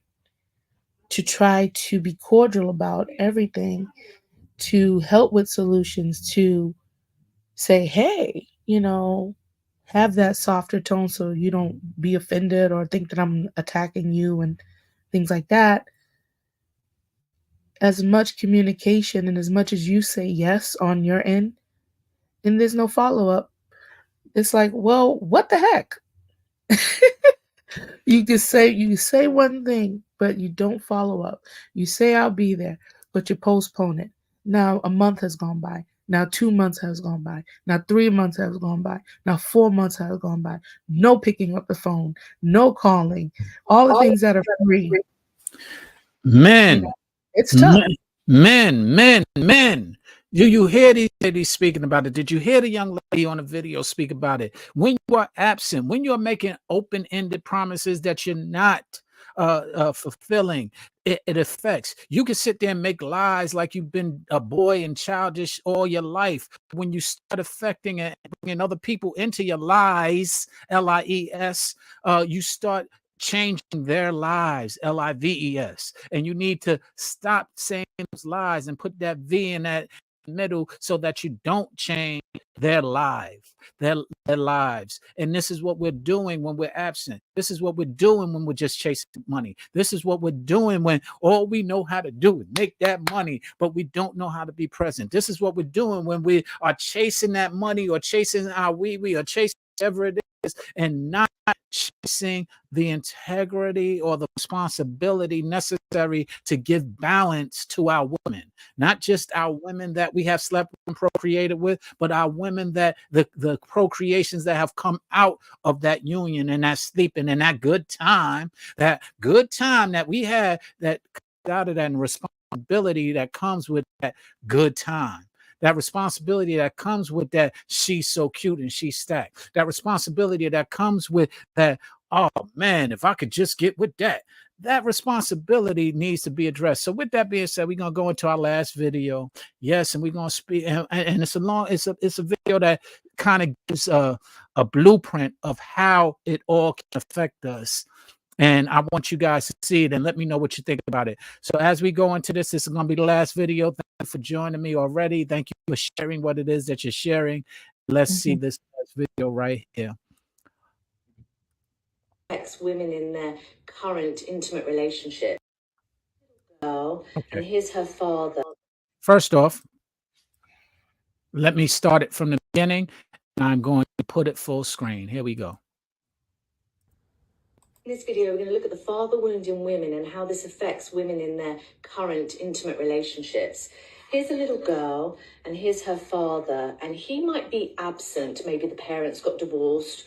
to try to be cordial about everything, to help with solutions, to say, hey, have that softer tone so you don't be offended or think that I'm attacking you and things like that. As much communication and as much as you say yes on your end, and there's no follow up, it's like, well, what the heck? You say one thing, but you don't follow up. You say I'll be there, but you postpone it. Now a month has gone by. Now 2 months has gone by. Now 3 months has gone by. Now 4 months has gone by. No picking up the phone. No calling. All the things that are free. men, It's tough. men. You hear these ladies speaking about it? Did you hear the young lady on the video speak about it? When you are absent, when you're making open-ended promises that you're not fulfilling, it affects. You can sit there and make lies like you've been a boy and childish all your life. When you start affecting and bringing other people into your lies, lies, you start changing their lives, lives, and you need to stop saying those lies and put that v in that middle so that you don't change their lives, their lives. And this is what we're doing when we're absent. This is what we're doing when we're just chasing money. This is what we're doing when all we know how to do is make that money, but we don't know how to be present. This is what we're doing when we are chasing that money or chasing our we or chasing whatever it is, and not chasing the integrity or the responsibility necessary to give balance to our women, not just our women that we have slept and procreated with, but our women that the procreations that have come out of that union and that sleeping and that good time that we had, that out of that responsibility that comes with that good time. That responsibility that comes with that she's so cute and she's stacked. That responsibility that comes with that, oh man, if I could just get with that. That responsibility needs to be addressed. So with that being said, we're gonna go into our last video. Yes, and we're gonna speak, and it's a video that kind of gives a blueprint of how it all can affect us And I want you guys to see it and let me know what you think about it. So as we go into this is going to be the last video. Thank you for joining me already. Thank you for sharing what it is that you're sharing. Let's see this last video right here. Women in their current intimate relationship. And here's her father. First off, let me start it from the beginning, and I'm going to put it full screen. Here we go. In this video, we're going to look at the father wound in women and how this affects women in their current intimate relationships. Here's a little girl, and here's her father, and he might be absent. Maybe the parents got divorced,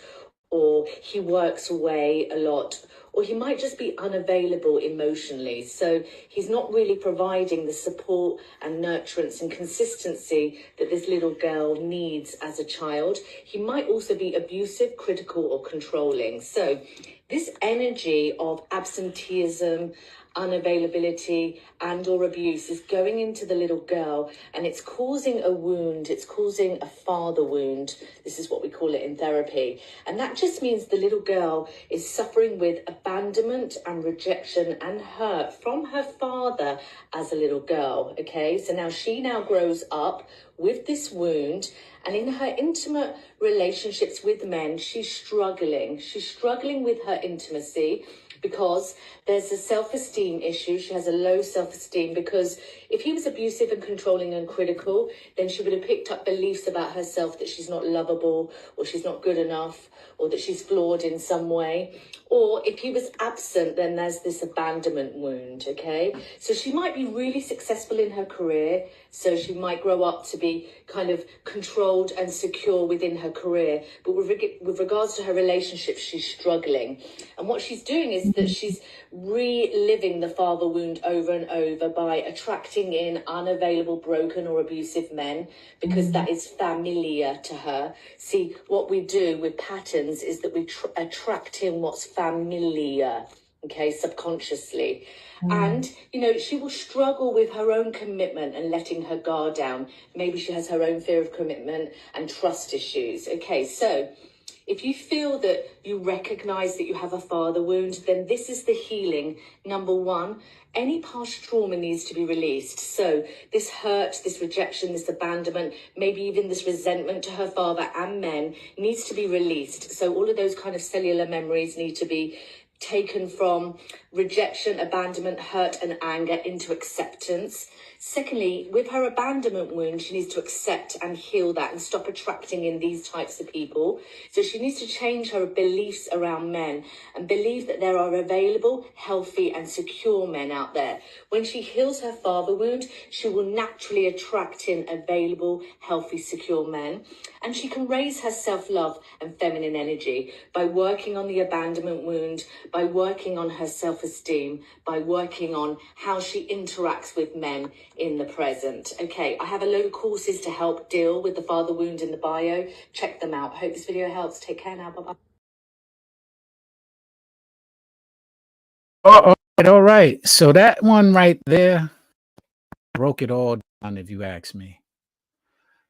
or he works away a lot, or he might just be unavailable emotionally. So he's not really providing the support and nurturance and consistency that this little girl needs as a child. He might also be abusive, critical, or controlling. So this energy of absenteeism, unavailability, and or abuse is going into the little girl, and it's causing a wound. It's causing a father wound. This is what we call it in therapy. And that just means the little girl is suffering with abandonment and rejection and hurt from her father as a little girl. Okay, so now she grows up with this wound, and in her intimate relationships with men, she's struggling. She's struggling with her intimacy because there's a self-esteem issue. She has a low self-esteem because if he was abusive and controlling and critical, then she would have picked up beliefs about herself that she's not lovable, or she's not good enough, or that she's flawed in some way. Or if he was absent, then there's this abandonment wound, okay? So she might be really successful in her career. So she might grow up to be kind of controlled and secure within her career. But with regards to her relationships, she's struggling. And what she's doing is that she's reliving the father wound over and over by attracting in unavailable, broken, or abusive men, because that is familiar to her. See, what we do with patterns is that we attract in what's familiar, okay, subconsciously. And, you know, she will struggle with her own commitment and letting her guard down. Maybe she has her own fear of commitment and trust issues. Okay, so if you feel that you recognize that you have a father wound, then this is the healing. Number one, any past trauma needs to be released. So this hurt, this rejection, this abandonment, maybe even this resentment to her father and men needs to be released. So all of those kind of cellular memories need to be taken from rejection, abandonment, hurt, and anger into acceptance. Secondly, with her abandonment wound, she needs to accept and heal that and stop attracting in these types of people. So she needs to change her beliefs around men and believe that there are available, healthy, and secure men out there. When she heals her father wound, she will naturally attract in available, healthy, secure men. And she can raise her self-love and feminine energy by working on the abandonment wound, by working on her self-esteem, by working on how she interacts with men in the present. Okay, I have a load of courses to help deal with the father wound in the bio. Check them out. Hope this video helps. Take care now. Bye-bye. All right. So that one right there broke it all down, if you ask me.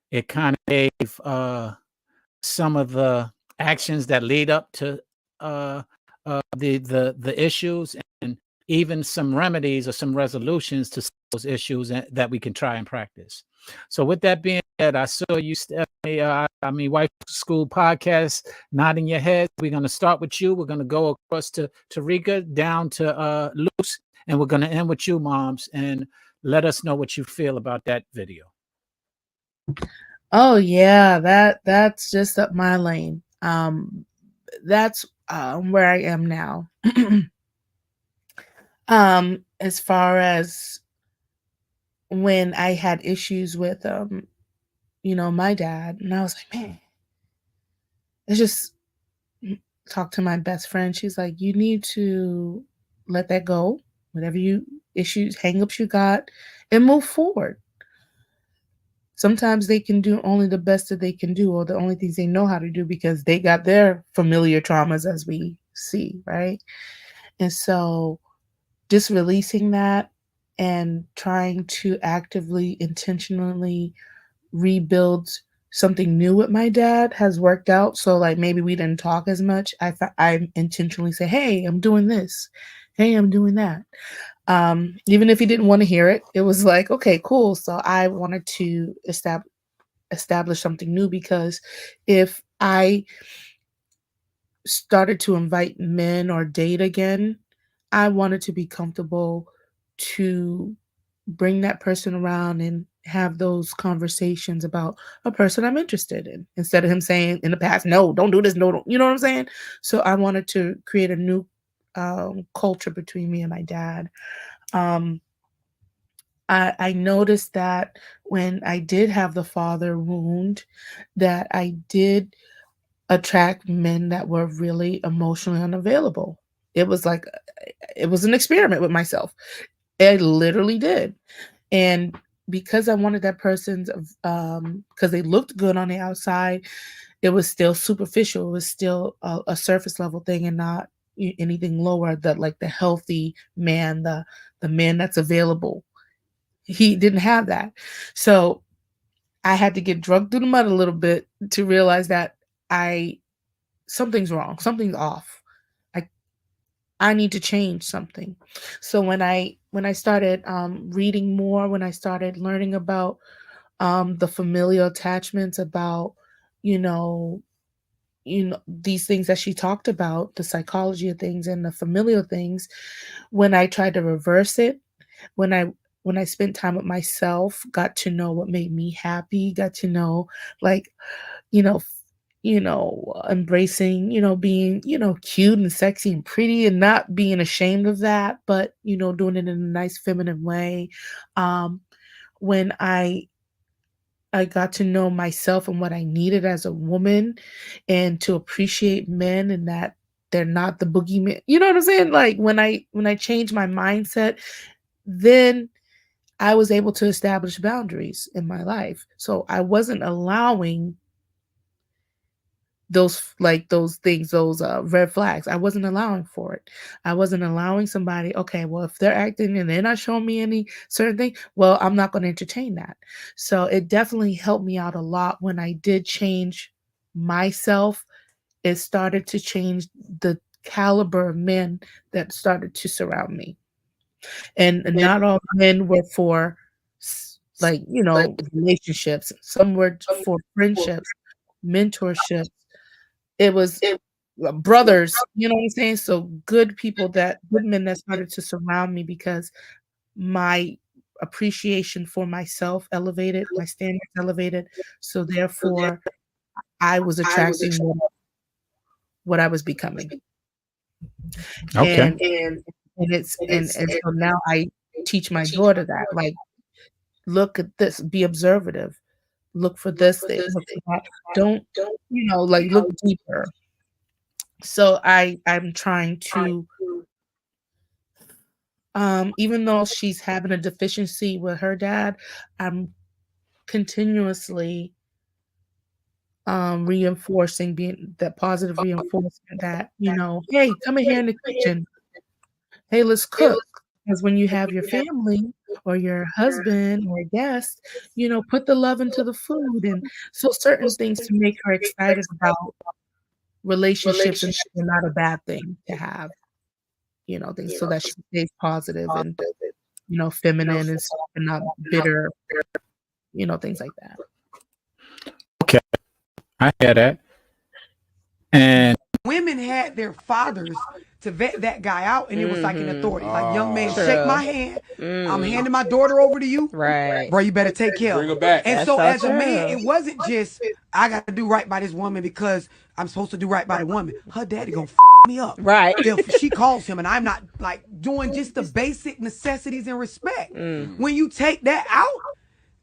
It kind of gave some of the actions that lead up to the issues, and even some remedies or some resolutions to those issues that we can try and practice. So with that being said, I saw you, Stephanie, Wife School Podcast, nodding your head. We're going to start with you. We're going to go across to Terica, down to Luz, and we're going to end with you, moms, and let us know what you feel about that video. Oh yeah, that's just up my lane. That's where I am now. As far as when I had issues with my dad, and I was like, man, let's just talk to my best friend. She's like, you need to let that go, whatever issues, hangups you got, and move forward. Sometimes they can do only the best that they can do, or the only things they know how to do, because they got their familiar traumas, as we see, right? And so just releasing that and trying to actively, intentionally rebuild something new with my dad has worked out. So like maybe we didn't talk as much. I intentionally say, "Hey, I'm doing this. Hey, I'm doing that." Even if he didn't want to hear it, it was like, okay, cool. So I wanted to establish something new, because if I started to invite men or date again, I wanted to be comfortable to bring that person around and have those conversations about a person I'm interested in, instead of him saying in the past, no, don't do this, no, don't, you know what I'm saying? So I wanted to create a new culture between me and my dad. Um, I noticed that when I did have the father wound, that I did attract men that were really emotionally unavailable. It was like, it was an experiment with myself. It literally did. And because I wanted that person's, because they looked good on the outside, it was still superficial. It was still a surface level thing, and not anything lower. That like the healthy man, the man that's available. He didn't have that. So I had to get drugged through the mud a little bit to realize that something's wrong, something's off. I need to change something. So when I started reading more, when I started learning about the familial attachments, about you know these things that she talked about, the psychology of things and the familial things, when I tried to reverse it, when I spent time with myself, got to know what made me happy, got to know, like, you know, embracing, being, cute and sexy and pretty, and not being ashamed of that, but, doing it in a nice feminine way. When I got to know myself and what I needed as a woman, and to appreciate men, and that they're not the boogeyman. You know what I'm saying? Like when I changed my mindset, then I was able to establish boundaries in my life. So I wasn't allowing those things, those red flags. I wasn't allowing for it. I wasn't allowing somebody, okay, well, if they're acting and they're not showing me any certain thing, well, I'm not going to entertain that. So it definitely helped me out a lot when I did change myself. It started to change the caliber of men that started to surround me. And not all men were for relationships. Some were for friendships, mentorships. It was brothers, you know what I'm saying? So good men that started to surround me, because my appreciation for myself elevated, my standards elevated. So therefore I was attracting what I was becoming. Okay. And so now I teach my daughter that, like, look at this, be observative, look for this thing, look for that. Don't, look deeper. So I'm trying to, even though she's having a deficiency with her dad, I'm continuously reinforcing, being that positive reinforcement that, hey, come in here in the kitchen. Hey, let's cook. Because when you have your family or your husband or guest, put the love into the food. And so certain things to make her excited about relationships, and they're not a bad thing to have, things, so that she stays positive and, feminine, and not bitter, things like that. Okay. I hear that. And women had their fathers to vet that guy out, and it was like an authority. Like, young man, shake my hand. I'm handing my daughter over to you. Right. Bro, you better take care of her. Back. And so as a man, true. it wasn't just, I got to do right by this woman because I'm supposed to do right by the woman. Her daddy gonna me up. Right. If she calls him and I'm not like doing just the basic necessities and respect. When you take that out,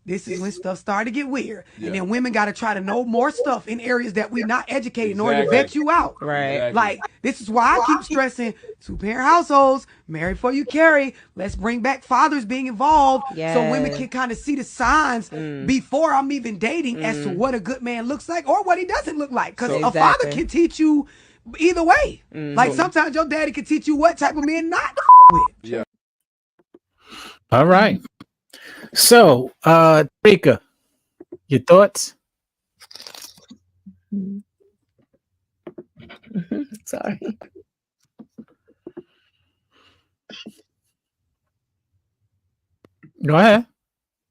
this is when stuff started to get weird. Yeah. And then women got to try to know more stuff in areas that we not educated in order to vet you out. Right. Exactly. Like, this is why I keep stressing 2-parent households, marry before you carry. Let's bring back fathers being involved. Yes. So women can kind of see the signs before I'm even dating as to what a good man looks like or what he doesn't look like. Because a father can teach you either way. Like, sometimes your daddy can teach you what type of men not with. Yeah. All right. So, Terica, your thoughts? Sorry. Go ahead.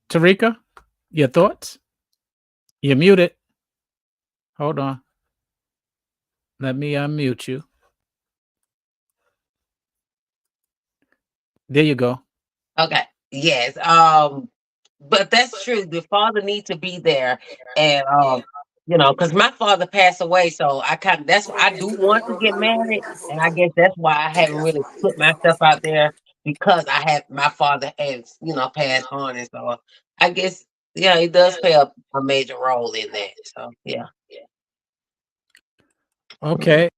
Terica, your thoughts? You're muted. Hold on. Let me unmute you. There you go. Okay. Yes. But that's true. The father needs to be there, and because my father passed away, so that's why I do want to get married, and I guess that's why I haven't really put myself out there because I had my father has passed on, and so I guess it does play a major role in that. So yeah. Okay.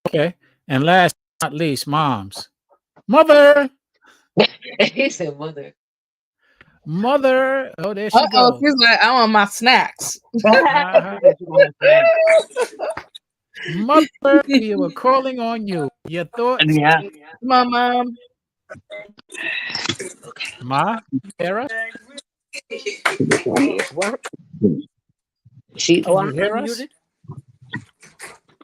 Okay. And last but not least, moms. Mother. He said, "Mother." Mother. Oh, there she Oh, goes. she's like, I want my snacks. Uh-huh. Mother, we were calling on you. Your thoughts? Yeah. My mom. Ma, hear us? What? She. Oh, Can you hear I'm us? muted.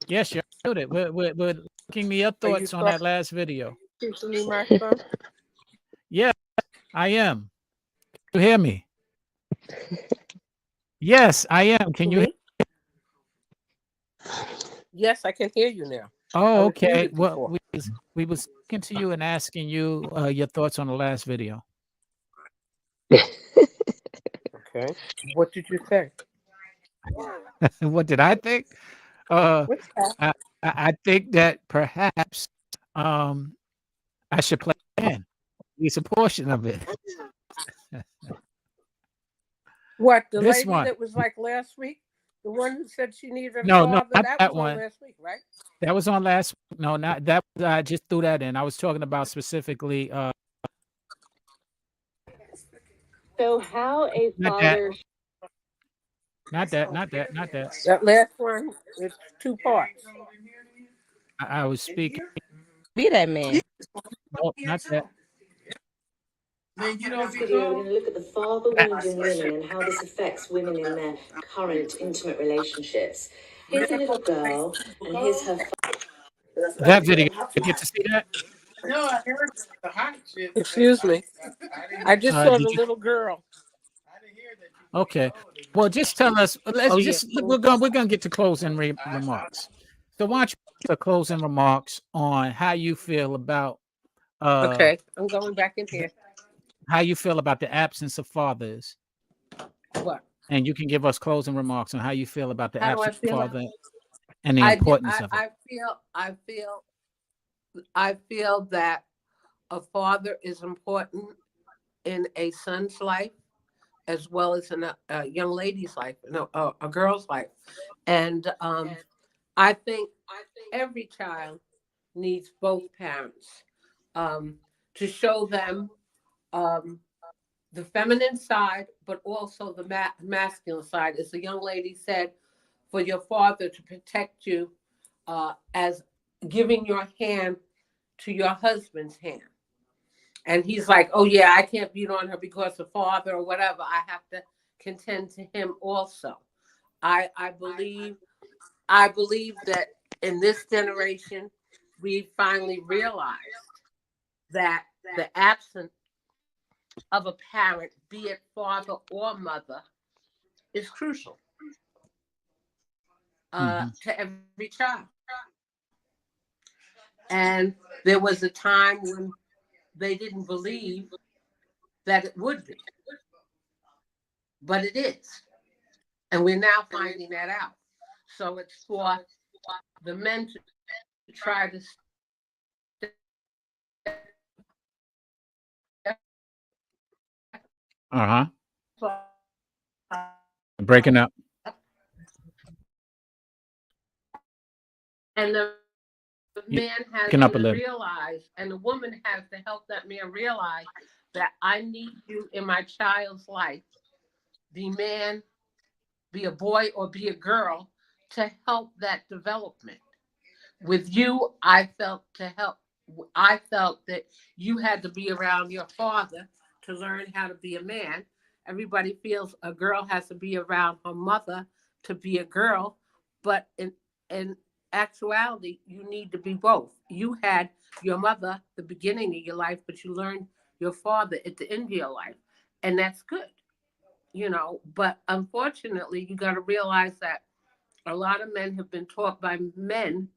Yes, you're muted. We're looking your Are you thoughts on that last video. talking to me, microphone? Yes, I am. Can you hear me? Yes, I am. Can you hear? Me? Yes, I can hear you now. I Oh, was okay. muted Well, before. we was talking to you and asking you your thoughts on the last video. Okay. What did you say? What did I think? What's that? I think that perhaps I should play again. At least a portion of it. What, the This lady one. that was like last week? The one who said she needed a No, father? not That that was on one. last week, right? That was on last. No, not that. I just threw that in. I was talking about specifically. So how a Not that. father Not that. Not that. Not that. That last one is 2 parts. I was speaking. Be that man. No, not that. This video, we're going to look at the father wounds in women and how this affects women in their current intimate relationships. Here's a little girl, and here's her That video. You get to see that? Excuse me. I just saw Did the you? little girl. Okay. Well, just tell us. Let's Oh, yeah. just. We're gonna get to closing remarks. So why don't you the closing remarks on how you feel about Okay, I'm going back in here. how you feel about the absence of fathers, What? and you can give us closing remarks on how you feel about the How do I absence of feel? father and the importance of it. I feel that a father is important in a son's life as well as in a young lady's life, a girl's life. And I think every child needs both parents to show them the feminine side, but also the masculine side. As the young lady said, for your father to protect you as giving your hand to your husband's hand. And he's like, oh, yeah, I can't beat on her because of father or whatever. I have to contend to him also. I believe that in this generation, we finally realized that the absence of a parent, be it father or mother, is crucial to every child. And there was a time when they didn't believe that it would be, but it is. And we're now finding that out. So it's for the men to try to Breaking up. and the man has Breaking up a to little. realize, and the woman has to help that man realize that I need you in my child's life. The man, be a boy or be a girl, to help that development. With you, I felt that you had to be around your father to learn how to be a man. Everybody feels a girl has to be around her mother to be a girl, but in actuality, you need to be both. You had your mother the beginning of your life, but you learned your father at the end of your life, and that's good, you know. But unfortunately, you got to realize that a lot of men have been taught by men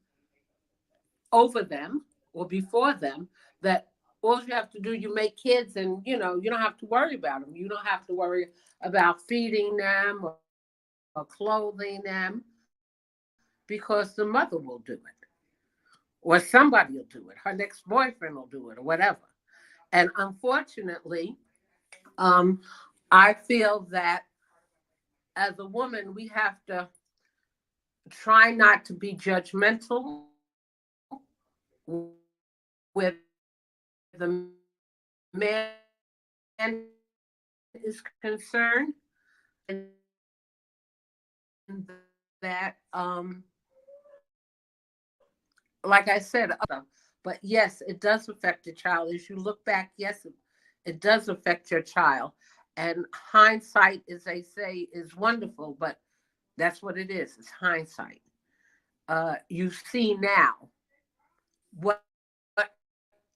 over them or before them that all you have to do, you make kids, and you know, you don't have to worry about them. You don't have to worry about feeding them or clothing them, because the mother will do it, or somebody will do it. Her next boyfriend will do it, or whatever. And unfortunately, um, I feel that as a woman, we have to try not to be judgmental where the man is concerned, and that like I said, but yes, it does affect the child. As you look back, yes, it does affect your child. And hindsight, as they say, is wonderful, but that's what it is. It's hindsight. You see now what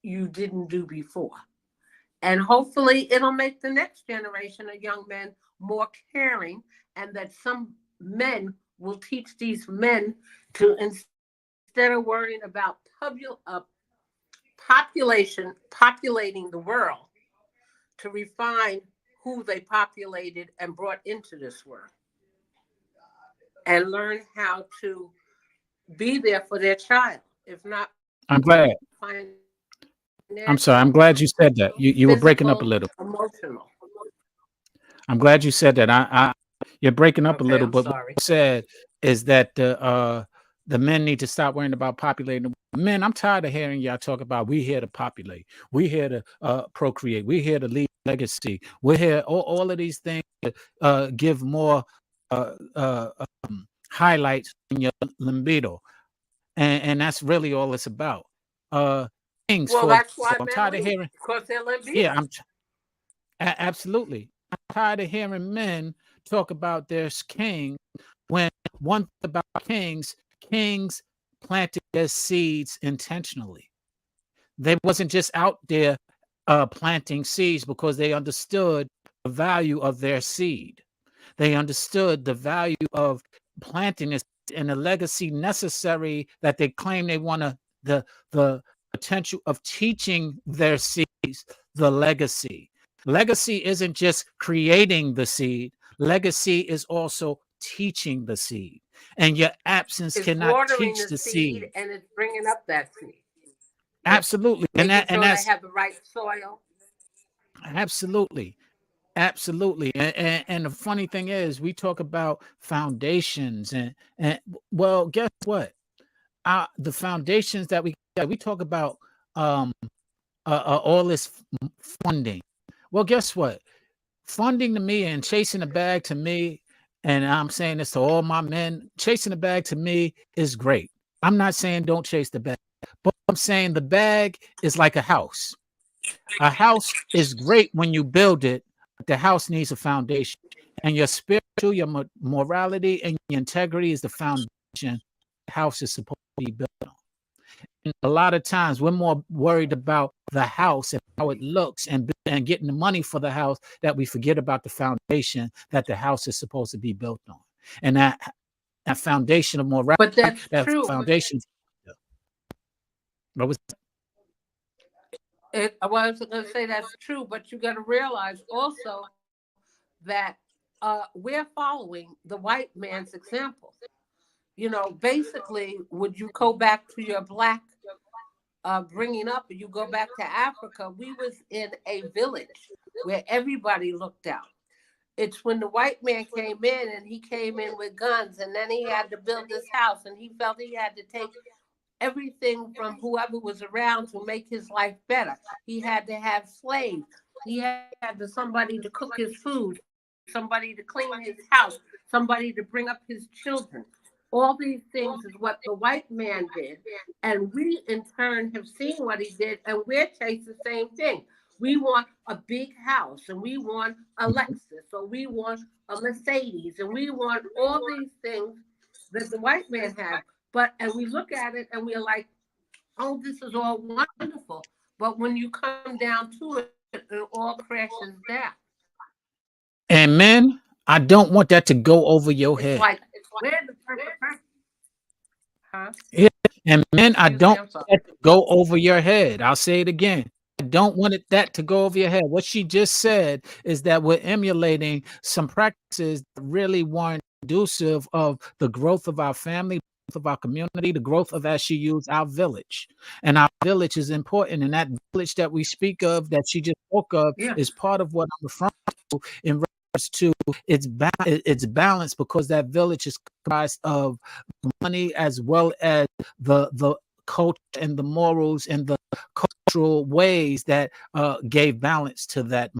you didn't do before. And hopefully it'll make the next generation of young men more caring, and that some men will teach these men to, instead of worrying about populating the world, to refine who they populated and brought into this world, and learn how to be there for their child, if not I'm glad. I'm sorry. I'm financial, glad you said that. You were breaking up a physical, little. emotional. I'm glad you said that. You're breaking up a Okay, little, I'm but what sorry. you said is that the men need to stop worrying about populating. Men, I'm tired of hearing y'all talk about we here to populate, we here to procreate, we here to leave legacy, we're here all of these things to give more uh, uh, highlights in your libido, and that's really all it's about. Things, Well, for that's example, why I'm men tired of leave, hearing. because they're Yeah, libido. absolutely. I'm tired of hearing men talk about their king when one thing about kings planted their seeds intentionally. They wasn't just out there planting seeds because they understood the value of their seed. They understood the value of planting this and the legacy necessary that they claim they want to, the potential of teaching their seeds, the legacy. Legacy isn't just creating the seed. Legacy is also teaching the seed. And your absence It's cannot watering teach the the seed seed. and it's bringing up that seed. Absolutely. And Making that and sure they that's have the right soil. absolutely. Absolutely. And the funny thing is, we talk about foundations and well, guess what? The foundations that we talk about all this funding. Well, guess what? Funding to me and chasing a bag to me, and I'm saying this to all my men, chasing a bag to me is great. I'm not saying don't chase the bag, but I'm saying the bag is like a house. A house is great when you build it, but the house needs a foundation. And your spiritual, your morality, and your integrity is the foundation the house is supposed to be built on. And a lot of times we're more worried about the house and how it looks and getting the money for the house that we forget about the foundation that the house is supposed to be built on. And that foundation of morality, But that's that true. foundation. What was I was going to say that's true, but you got to realize also that we're following the white man's example. You know, basically, would you go back to your black bringing up, and you go back to Africa, we was in a village where everybody looked out. It's when the white man came in, and he came in with guns, and then he had to build this house, and he felt he had to take everything from whoever was around to make his life better. He had to have slaves. He had somebody to cook his food, somebody to clean his house, somebody to bring up his children. All these things is what the white man did. And we in turn have seen what he did, and we're chasing the same thing. we want a big house, and we want a Lexus, or we want a Mercedes, and we want all these things that the white man has. But and we look at it and we're like, oh, this is all wonderful. But when you come down to it, it all crashes down. And men, I don't want that to go over your It's head. like, where's the perfect person? Huh? Yeah. And men, I Excuse me, don't I'm want sorry. that to go over your head. I'll say it again. I don't want that to go over your head. What she just said is that we're emulating some practices that really weren't conducive of the growth of our family, growth of our community, the growth of, as she used, our village. And our village is important. And that village that we speak of, that she just spoke of, Yeah. is part of what I'm referring to in regards to its balance, because that village is comprised of money as well as the culture and the morals and the cultural ways that gave balance to that.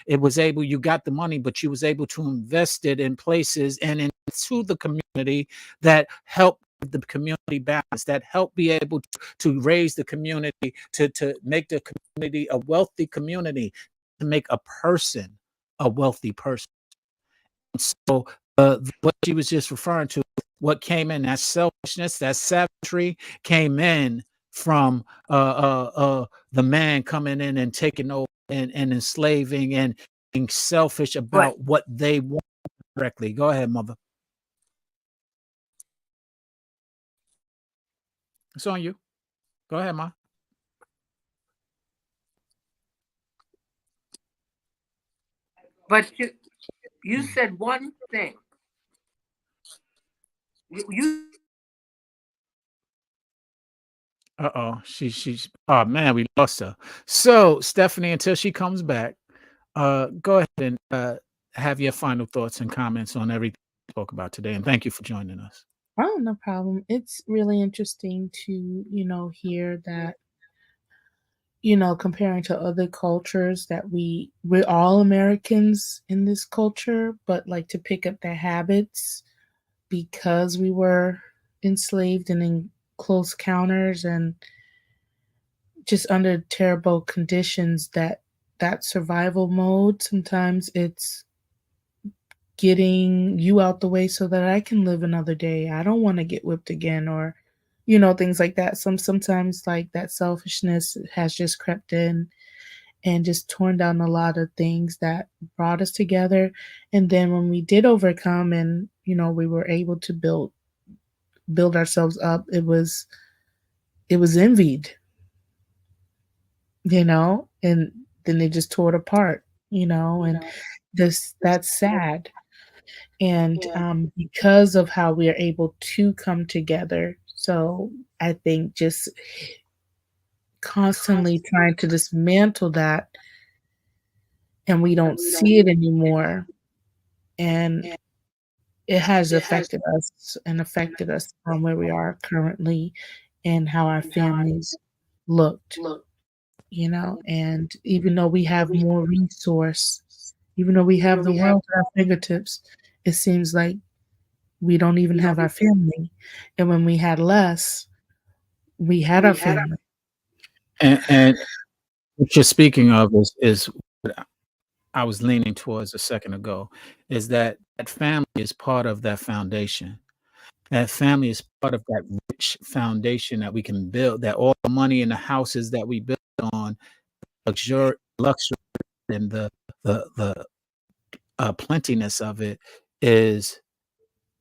It was able, you got the money, but you was able to invest it in places and into the community that help the community balance, that help be able to raise the community, to make the community a wealthy community, to make a person a wealthy person. And so what she was just referring to, what came in, that selfishness, that savagery, came in from the man coming in and taking over and enslaving and being selfish about what they want directly. Go ahead, mother. It's on you. Go ahead, ma. But you said one thing. You She's oh man, we lost her. So Stephanie, until she comes back, go ahead and have your final thoughts and comments on everything we spoke about today. And thank you for joining us. Oh, no problem. It's really interesting to, hear that, comparing to other cultures, that we're all Americans in this culture, but like to pick up their habits because we were enslaved and in close counters and just under terrible conditions, that survival mode, sometimes it's getting you out the way so that I can live another day. I don't want to get whipped again, or things like that. Sometimes like that selfishness has just crept in and just torn down a lot of things that brought us together. And then when we did overcome and we were able to build ourselves up, it was envied, and then they just tore it apart, and that's sad. And because of how we are able to come together, so I think just constantly trying to dismantle that, and we don't see it anymore, and it has affected us from where we are currently and how our families looked, and even though we have more resource, even though we have the world at our fingertips, it seems like we don't even have our family. And when we had less, we had our family. And what you're speaking of is what I was leaning towards a second ago, is that family is part of that foundation. That family is part of that rich foundation that we can build, that all the money in the houses that we build on, luxury and the plentiness of it is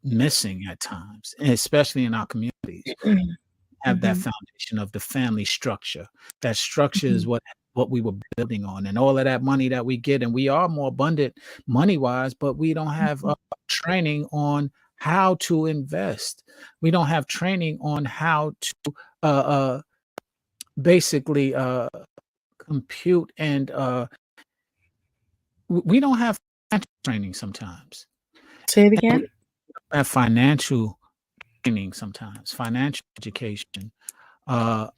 missing at times, and especially in our communities. Have that foundation of the family structure. That structure is what we were building on, and all of that money that we get, and we are more abundant money wise, but we don't have training on how to invest. We don't have training on how to basically compute, and we don't have training sometimes. Say it again. We have financial training sometimes, financial education.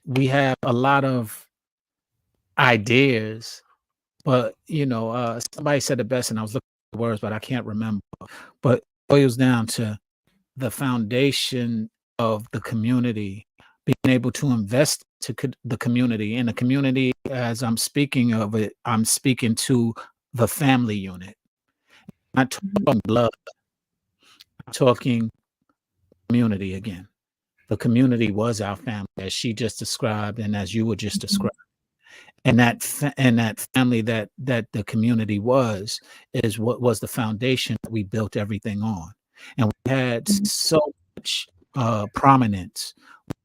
We have a lot of ideas, but somebody said it best, and I was looking at the words, but I can't remember. But it boils down to the foundation of the community being able to invest to the community. And the community, as I'm speaking of it, I'm speaking to the family unit. I'm not talking blood. I'm talking community again. The community was our family, as she just described, and as you were just described. And that family that the community is what was the foundation that we built everything on. And we had so much prominence.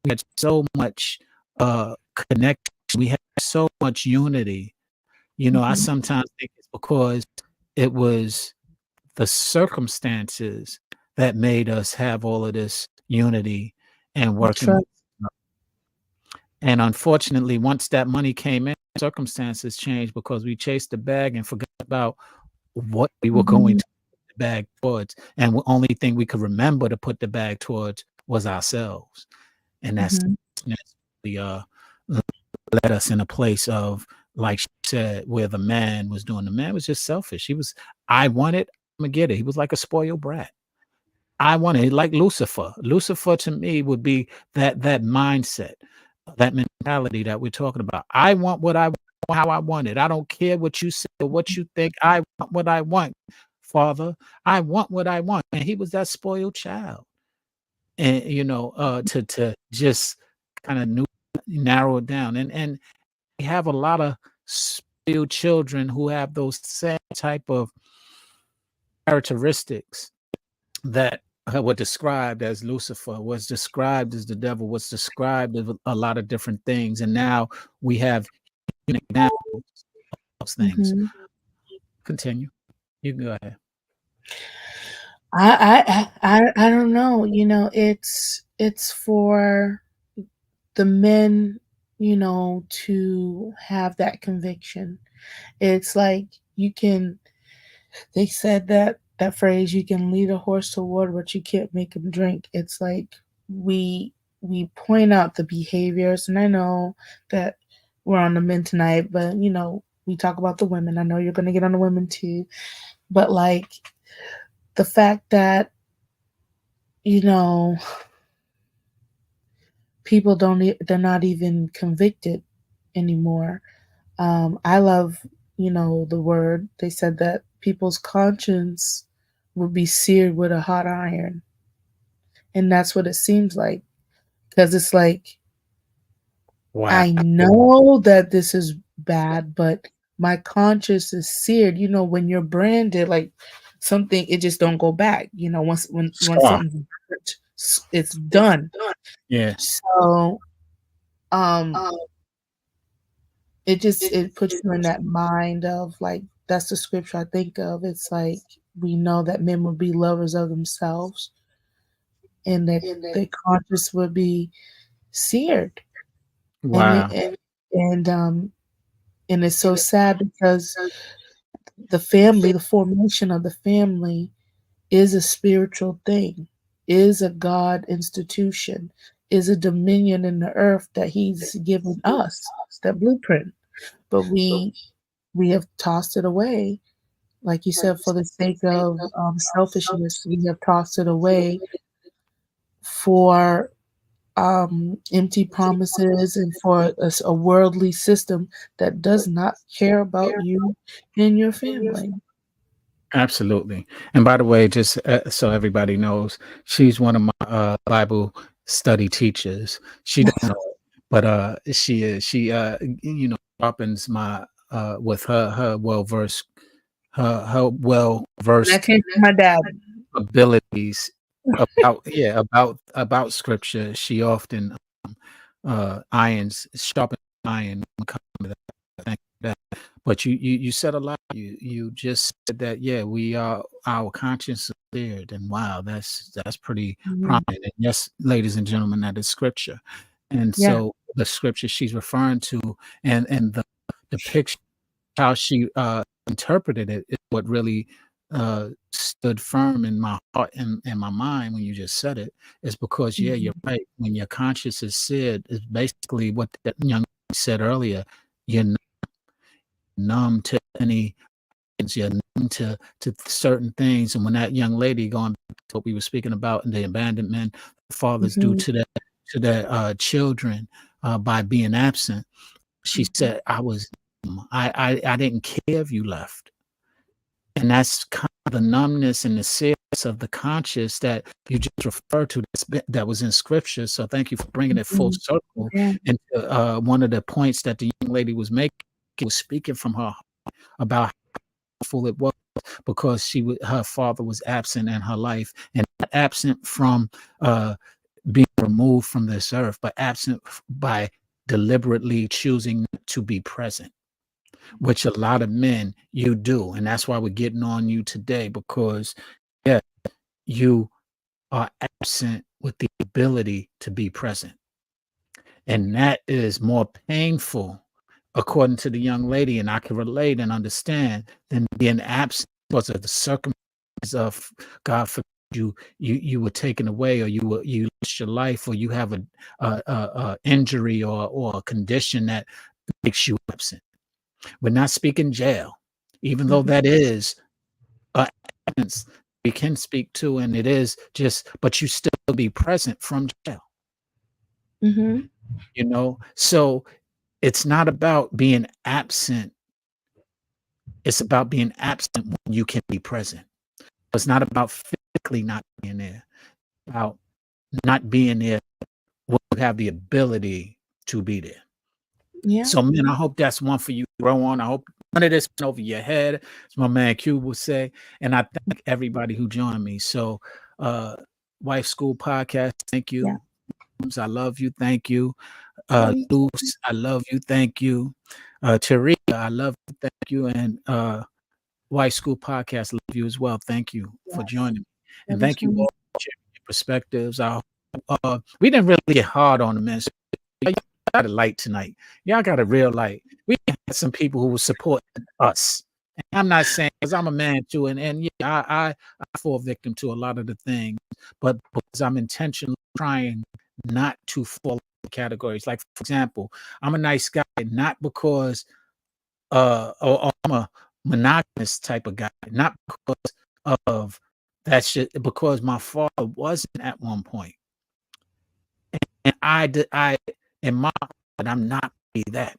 We had so much connection. We had so much unity. You know, I sometimes think it's because it was the circumstances that made us have all of this unity and working. Right. And unfortunately, once that money came in, circumstances changed because we chased the bag and forgot about what we were going to put the bag towards. And the only thing we could remember to put the bag towards was ourselves. And that's led us in a place of, like she said, where the man was just selfish. I want it, I'm gonna get it. He was like a spoiled brat. I want it, like Lucifer. Lucifer to me would be that mindset, that mentality that we're talking about. I want what I want, how I want it. I don't care what you say or what you think. I want what I want, Father. I want what I want. And he was that spoiled child. And to just kind of narrow it down. And we have a lot of spoiled children who have those same type of characteristics that were described as Lucifer, was described as the devil, was described as a lot of different things. And now we have examples of those things. Continue. You can go ahead. I don't know. You know, it's for the men, you know, to have that conviction. It's like they said that phrase, you can lead a horse to water, but you can't make him drink. It's like we point out the behaviors, and I know that we're on the men tonight, but you know, we talk about the women. I know you're going to get on the women too, but like the fact that, you know, people they're not even convicted anymore. I love, you know, the word. They said that people's conscience would be seared with a hot iron. And that's what it seems like. Because it's like, wow. I know that this is bad, but my conscience is seared. You know, when you're branded like something, it just don't go back. You know, once something's burnt, it's done. Yeah. So it puts you in that mind of like, that's the scripture I think of. It's like, we know that men will be lovers of themselves, and that their conscience would be seared. Wow. And it's so sad because the formation of the family is a spiritual thing, is a God institution, is a dominion in the earth that he's given us, that blueprint. But we have tossed it away. Like you said, for the sake of selfishness, we have tossed it away for empty promises and for a worldly system that does not care about you and your family. Absolutely. And by the way, just so everybody knows, she's one of my Bible study teachers. She doesn't know it, but she is. She you know, sharpens my with her well-versed That came from my dad. abilities about scripture. She often sharpens iron when it comes to that. But you said a lot. You just said that, yeah, we are, our conscience is cleared, and wow, that's pretty prominent. And yes, ladies and gentlemen, that is scripture. And so the scripture she's referring to, and the picture, how she interpreted it, is what really stood firm in my heart and my mind when you just said it. Is because you're right. When your conscience is seared, is basically what that young man said earlier. You're numb to any, you're numb to certain things. And when that young lady, going back to what we were speaking about in the abandonment fathers do to to the children by being absent. She said, I didn't care if you left. And that's kind of the numbness and the seriousness of the conscious that you just referred to that was in scripture. So thank you for bringing it full circle. And one of the points that the young lady was making was speaking from her heart about how powerful it was, because her father was absent in her life, and not absent from being removed from this earth, but absent by deliberately choosing to be present, which a lot of men you do. And that's why we're getting on you today, because you are absent with the ability to be present. And that is more painful, according to the young lady, and I can relate and understand, than being absent because of the circumstances of God forbid you were taken away, or you lost your life, or you have a injury or a condition that makes you absent. We're not speaking jail, even though that is evidence we can speak to, and it is just, but you still be present from jail. You know, so it's not about being absent. It's about being absent when you can be present. It's not about physically not being there. It's about not being there when you have the ability to be there. Yeah. So, man, I hope that's one for you to grow on. I hope none of this went over your head, as my man Q will say. And I thank everybody who joined me. So, Wife School Podcast, thank you. I love you. Thank you. Luz, I love you. Thank you. Terica, I love you. Thank you. And Wife School Podcast, love you as well. Thank you for joining me. And thank you all for sharing your perspectives. We didn't really get hard on the men. So y'all got a light tonight. Y'all got a real light. We had some people who were supporting us. And I'm not saying, because I'm a man too, and yeah, I fall victim to a lot of the things, but because I'm intentionally trying not to fall into categories. Like, for example, I'm a nice guy, not because or I'm a monogamous type of guy, not because of that shit, because my father wasn't at one point. And I in my heart, I'm not be that.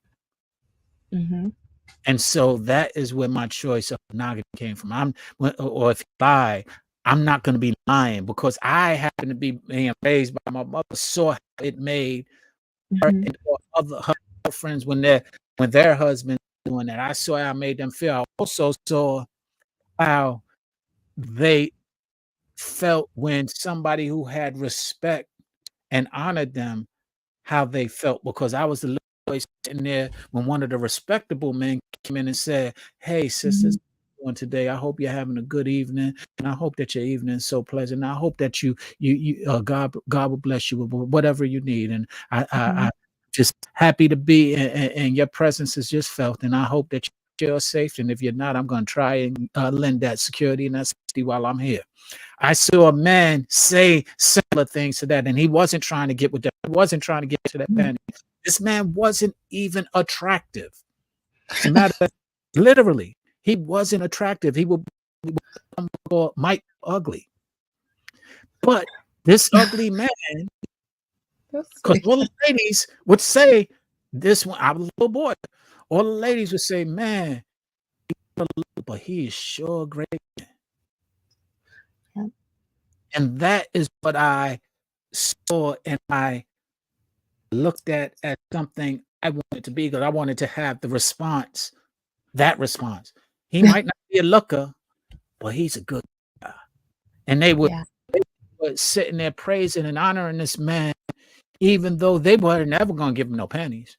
And so that is where my choice of monogamy came from. Or if you lie, I'm not going to be lying, because I happen to be being raised by my mother, saw how it made her and her friends when their husbands doing that. I saw how it made them feel. I also saw how they felt when somebody who had respect and honored them, how they felt, because I was the little boy sitting there when one of the respectable men came in and said, "Hey, sisters, doing today? I hope you're having a good evening, and I hope that your evening is so pleasant. I hope that you God will bless you with whatever you need, and I just happy to be, and your presence is just felt, and I hope that you're safe. And if you're not, I'm going to try and lend that security and that safety while I'm here." I saw a man say similar things to that, and he wasn't trying to get with that. He wasn't trying to get to that man. This man wasn't even attractive. As a matter of fact, literally, he wasn't attractive. He would Mike ugly. But this ugly man, because all the ladies would say this one, I was a little boy. All the ladies would say, "Man, but he is sure great." And that is what I saw, and I looked at as something I wanted to be, because I wanted to have the response, that response. He might not be a looker, but he's a good guy. And they were sitting there praising and honoring this man, even though they were never going to give him no pennies.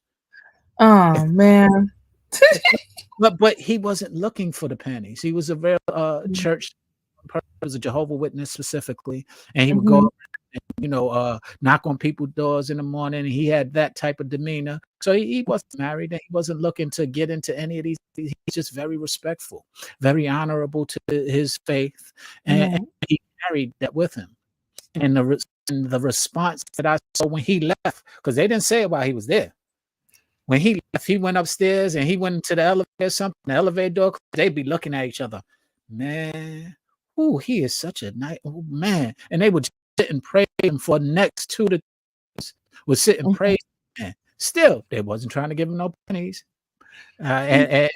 Oh, man. But he wasn't looking for the pennies. He was a real church person, was a Jehovah's Witness specifically, and he would go and, knock on people's doors in the morning, and he had that type of demeanor. So he wasn't married, and he wasn't looking to get into any of these. He's just very respectful, very honorable to his faith, and he carried that with him. And the response that I saw when he left, because they didn't say it while he was there. When he left, he went upstairs and he went into the elevator, the elevator door, they'd be looking at each other. Man, he is such a nice man. And they would sit and pray him for the next 2 to 3 days. would sit and Mhm. praise the man. Still, they wasn't trying to give him no pennies. And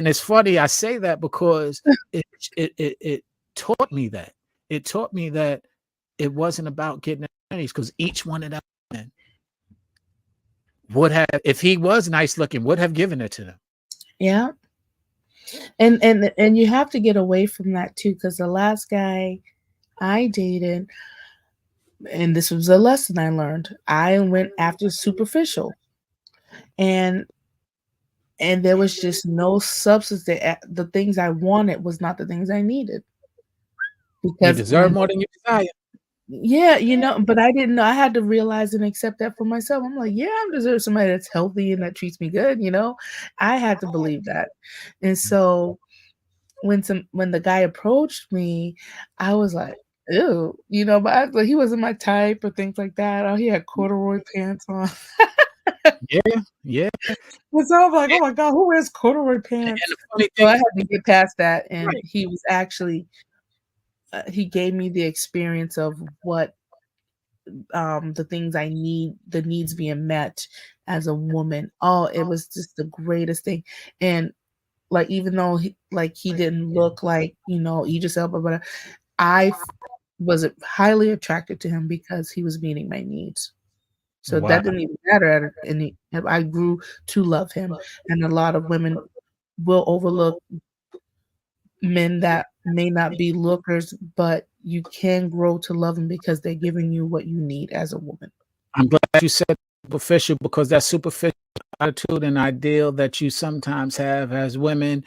it's funny I say that because it taught me that. It taught me that it wasn't about getting pennies, because each one of them men would have, if he was nice looking, would have given it to them. Yeah. And you have to get away from that too, because the last guy I dated, and this was a lesson I learned, I went after superficial, and there was just no substance. The things I wanted was not the things I needed. You Because deserve more than you desire. yeah, but I didn't know. I had to realize and accept that for myself. I'm like, yeah, I deserve somebody that's healthy and that treats me good. I had to believe that. And so when the guy approached me, I was like, ew, but he wasn't my type or things like that. Oh, he had corduroy pants on. Yeah. And so I'm like, oh my God, who wears corduroy pants? And the funny So I thing, had to get past that. And right. he was actually, he gave me the experience of what the things I need, the needs being met as a woman. Oh, it was just the greatest thing. And like, even though he didn't look like, Idris Elba, but I was highly attracted to him because he was meeting my needs. So Wow. that didn't even matter. I grew to love him. And a lot of women will overlook men that may not be lookers, but you can grow to love them because they're giving you what you need as a woman. I'm glad you said superficial, because that superficial attitude and ideal that you sometimes have as women,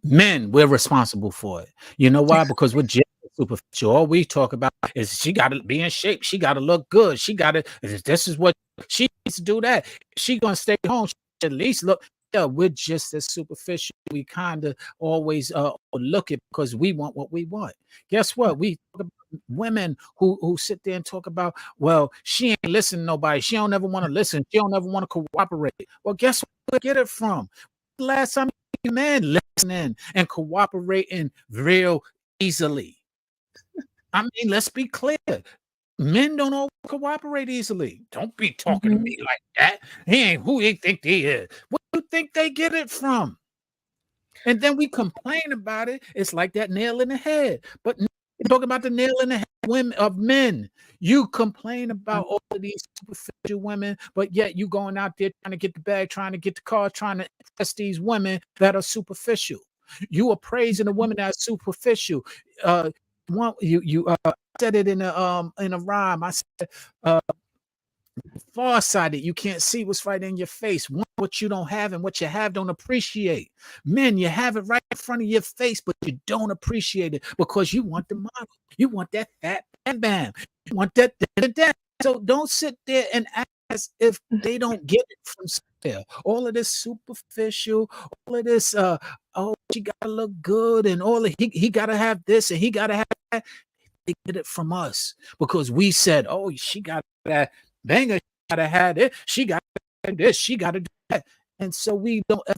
men, we're responsible for it. You know why? Because we're just superficial. All we talk about is she got to be in shape. She got to look good. She got to, this is what she needs to do that. She going to stay home. She at least look. Yeah, we're just as superficial. We kind of always look at, because we want what we want. Guess what? We talk about women who sit there and talk about, well, she ain't listening to nobody. She don't ever want to listen. She don't ever want to cooperate. Well, guess where we get it from? Last time you men listening and cooperating real easily. I mean, let's be clear. Men don't always cooperate easily. Don't be talking to me like that. He ain't who they think they is. Where do you think they get it from? And then we complain about it. It's like that nail in the head. But talk about the nail in the head of men. You complain about all of these superficial women, but yet you going out there trying to get the bag, trying to get the car, trying to impress these women that are superficial. You are praising a woman that's superficial. You said it in a rhyme. I said, farsighted, you can't see what's right in your face. What you don't have and what you have don't appreciate. Men, you have it right in front of your face, but you don't appreciate it because you want the model. You want that fat bam. You want that. So don't sit there and act as if they don't get it from somewhere. All of this superficial, all of this, oh, she gotta look good, and all of he gotta have this and he gotta have that. They get it from us because we said, oh, she got that banger. Gotta have it. She got this. She got to do that. And so we don't ever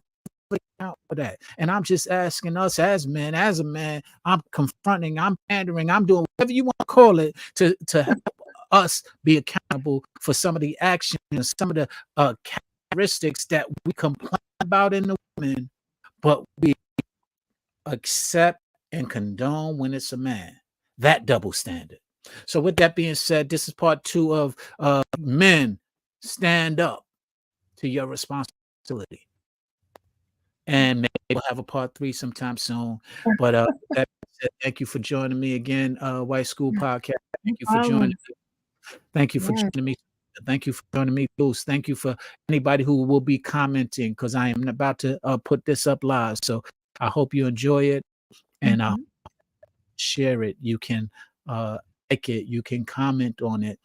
account for that. And I'm just asking us as men, as a man, I'm confronting, I'm pandering, I'm doing whatever you want to call it to help us be accountable for some of the actions and some of the characteristics that we complain about in the women, but we accept and condone when it's a man. That double standard. So with that being said, this is part 2 of men. Stand up to your responsibility. And maybe we'll have a part 3 sometime soon. But thank you for joining me again, White School Podcast. Thank you for joining me. Thank you for joining me. Thank you for joining me, Luz. Thank you for anybody who will be commenting, because I am about to put this up live. So I hope you enjoy it, and I'll share it. You can like it. You can comment on it.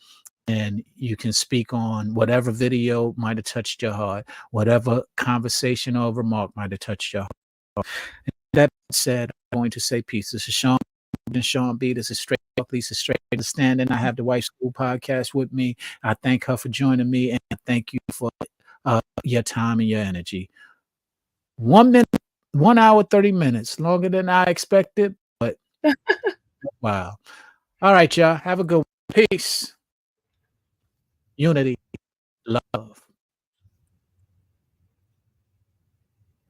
And you can speak on whatever video might have touched your heart, whatever conversation or remark might have touched your heart. And that said, I'm going to say peace. This is Sean B. This is Straight Up Lisa Straight Understanding. I have the Wife School Podcast with me. I thank her for joining me, and I thank you for your time and your energy. 1 minute, 1 hour, 30 minutes, longer than I expected, but wow. All right, y'all. Have a good one. Peace. unity, love.